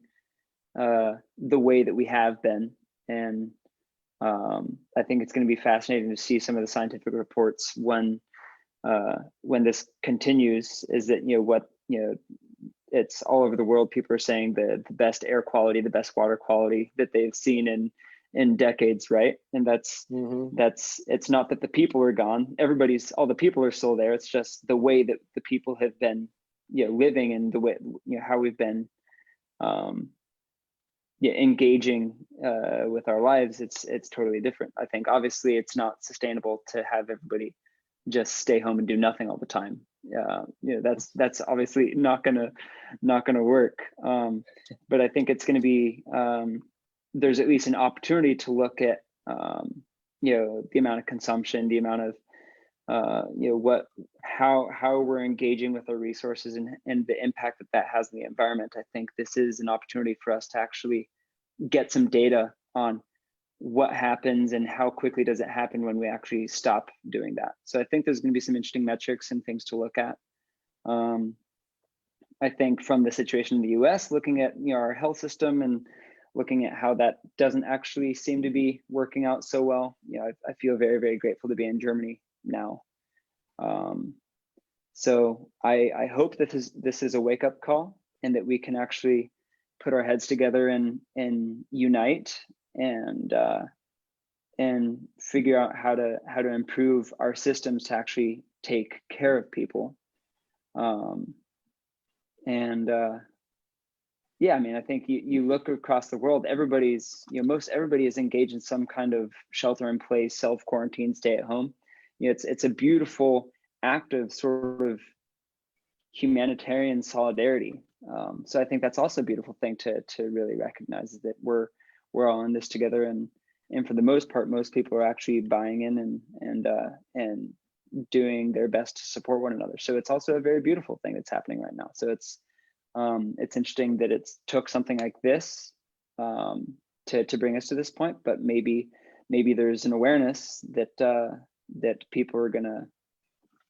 S2: the way that we have been, and I think it's going to be fascinating to see some of the scientific reports when this continues. Is that, you know, what, you know, it's all over the world. People are saying the best air quality, the best water quality that they've seen in decades, right? And that's it's not that the people are gone. All the people are still there. It's just the way that the people have been, you know, living, and the way, you know, how we've been engaging with our lives. It's totally different. I think obviously it's not sustainable to have everybody just stay home and do nothing all the time. You know, that's obviously not gonna work. But I think it's gonna be, there's at least an opportunity to look at, you know, the amount of consumption, the amount of, you know, how we're engaging with our resources, and the impact that has on the environment. I think this is an opportunity for us to actually get some data on what happens and how quickly does it happen when we actually stop doing that. So I think there's going to be some interesting metrics and things to look at. I think from the situation in the US, looking at, you know, our health system and looking at how that doesn't actually seem to be working out so well. You know, I feel very, very grateful to be in Germany now. So I hope that this is a wake-up call, and that we can actually put our heads together and unite and figure out how to improve our systems to actually take care of people. Yeah, I mean, I think you look across the world, everybody's, you know, most everybody is engaged in some kind of shelter in place, self-quarantine, stay at home. You know, it's a beautiful act of sort of humanitarian solidarity. So I think that's also a beautiful thing to really recognize, is that we're all in this together, and for the most part, most people are actually buying in and doing their best to support one another. So it's also a very beautiful thing that's happening right now. So it's interesting that it took something like this to bring us to this point, but maybe there's an awareness that people are gonna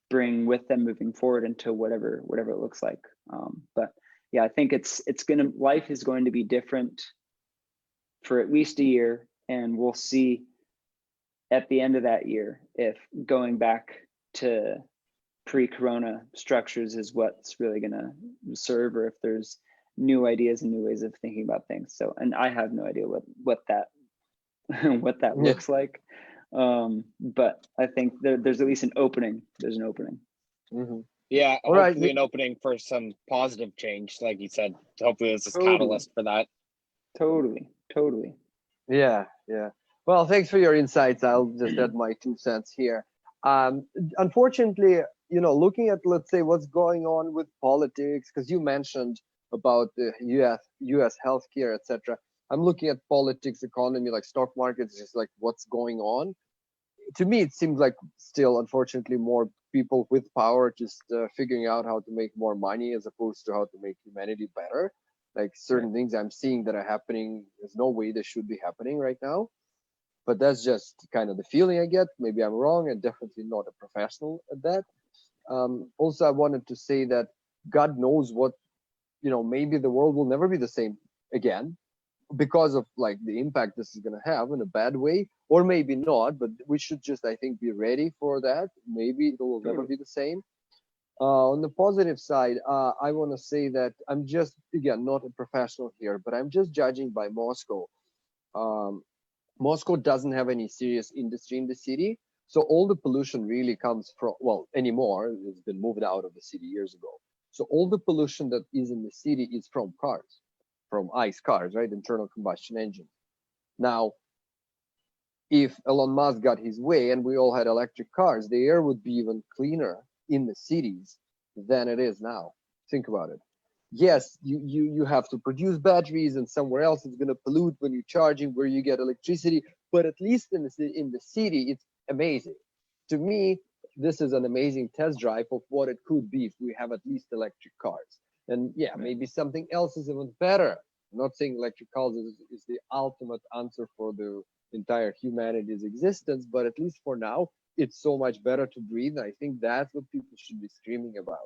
S2: bring with them moving forward into whatever it looks like. But yeah, I think life is going to be different for at least a year, and we'll see at the end of that year if going back to pre-corona structures is what's really going to serve, or if there's new ideas and new ways of thinking about things. So, and I have no idea what that what that
S1: Yeah.
S2: looks like. But I think there's at least an opening. There's an opening.
S1: Mhm.
S3: Yeah,
S1: All right.
S3: hopefully an opening for some positive change, like you said. Hopefully this is
S2: Totally.
S3: catalyst for that.
S2: Totally.
S1: Yeah, yeah. Well, thanks for your insights. I'll just add my 2 cents here. Unfortunately, looking at, let's say, what's going on with politics, because you mentioned about the U.S. healthcare, etc. I'm looking at politics, economy, like stock markets, just like what's going on. To me, it seems like still, unfortunately, more people with power just figuring out how to make more money as opposed to how to make humanity better. Like certain things I'm seeing that are happening, there's no way they should be happening right now. But that's just kind of the feeling I get. Maybe I'm wrong, and definitely not a professional at that. Also, I wanted to say that God knows what, maybe the world will never be the same again because of like the impact this is going to have in a bad way, or maybe not, but we should just, I think, be ready for that. Maybe it will never be the same. On the positive side, I want to say that I'm just, again, not a professional here, but I'm just judging by Moscow. Um, Moscow doesn't have any serious industry in the city. So all the pollution really comes from, well, anymore, it's been moved out of the city years ago. So all the pollution that is in the city is from cars, from ICE cars, right? Internal combustion engine. Now, if Elon Musk got his way and we all had electric cars, the air would be even cleaner in the cities than it is now. Think about it. Yes, you have to produce batteries, and somewhere else it's going to pollute when you're charging, where you get electricity. But at least in the city, it's amazing. To me, this is an amazing test drive of what it could be if we have at least electric cars. And yeah, maybe something else is even better. I'm not saying electric cars is the ultimate answer for the entire humanity's existence, but at least for now, it's so much better to breathe. I think that's what people should be screaming about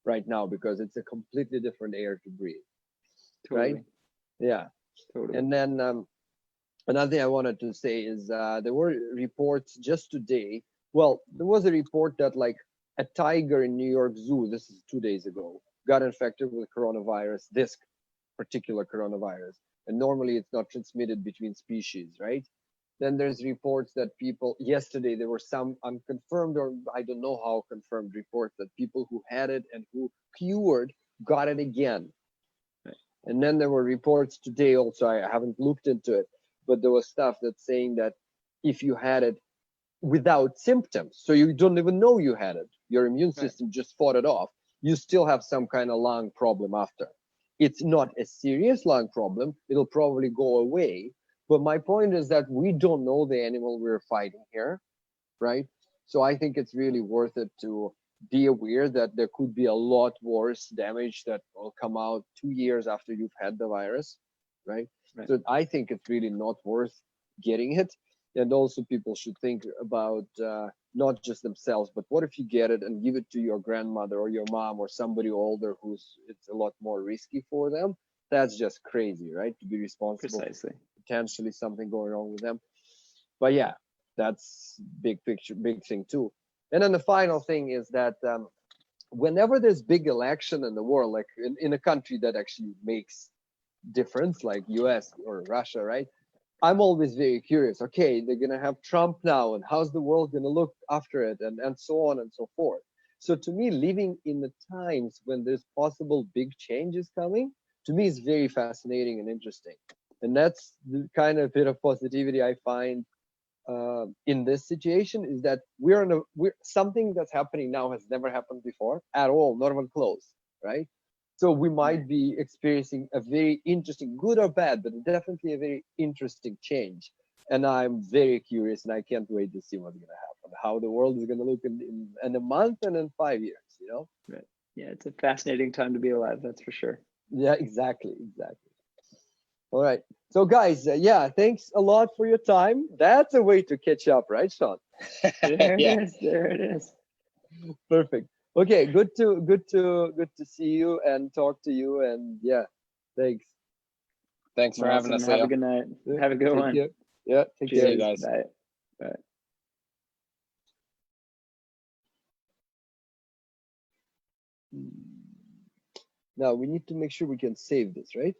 S1: right now, because it's a completely different air to breathe.
S2: Totally.
S1: Right? Yeah.
S2: Totally.
S1: And then another thing I wanted to say is there were reports just today. Well, there was a report that like a tiger in New York Zoo, this is 2 days ago, got infected with coronavirus, this particular coronavirus. And normally it's not transmitted between species, right? Then there's reports that people, yesterday there were some unconfirmed, or I don't know how confirmed, reports that people who had it and who cured got it again. And then there were reports today also, I haven't looked into it, but there was stuff that's saying that if you had it without symptoms, so you don't even know you had it, your immune system just fought it off, you still have some kind of lung problem after. It's not a serious lung problem, it'll probably go away. But my point is that we don't know the animal we're fighting here, right? So I think it's really worth it to be aware that there could be a lot worse damage that will come out 2 years after you've had the virus, right? So I think it's really not worth getting it. And also people should think about not just themselves, but what if you get it and give it to your grandmother or your mom or somebody older who's it's a lot more risky for them? That's just crazy, right? To be responsible for potentially something going wrong with them. But yeah, that's big picture, big thing too. And then the final thing is that whenever there's big election in the world, like in a country that actually makes difference, like US or Russia, right? I'm always very curious. Okay, they're gonna have Trump now, and how's the world gonna look after it, and so on and so forth. So to me, living in the times when there's possible big changes coming, to me is very fascinating and interesting. And that's the kind of bit of positivity I find in this situation, is that we're something that's happening now has never happened before at all, not even close, right? So we might be experiencing a very interesting, good or bad, but definitely a very interesting change. And I'm very curious, and I can't wait to see what's going to happen, how the world is going to look in a month and in 5 years, you know?
S2: Right. Yeah, it's a fascinating time to be alive, that's for sure.
S1: Yeah, exactly. All right. So guys, yeah, thanks a lot for your time. That's a way to catch up, right, Sean?
S2: There it is.
S1: Perfect. Okay, good to see you and talk to you, and yeah, thanks.
S3: Thanks for having us, Leo.
S2: Have a good night. Have a good one.
S1: Care. Yeah, take
S3: Cheers,
S1: care,
S3: guys.
S2: Bye. Bye.
S1: Now we need to make sure we can save this, right?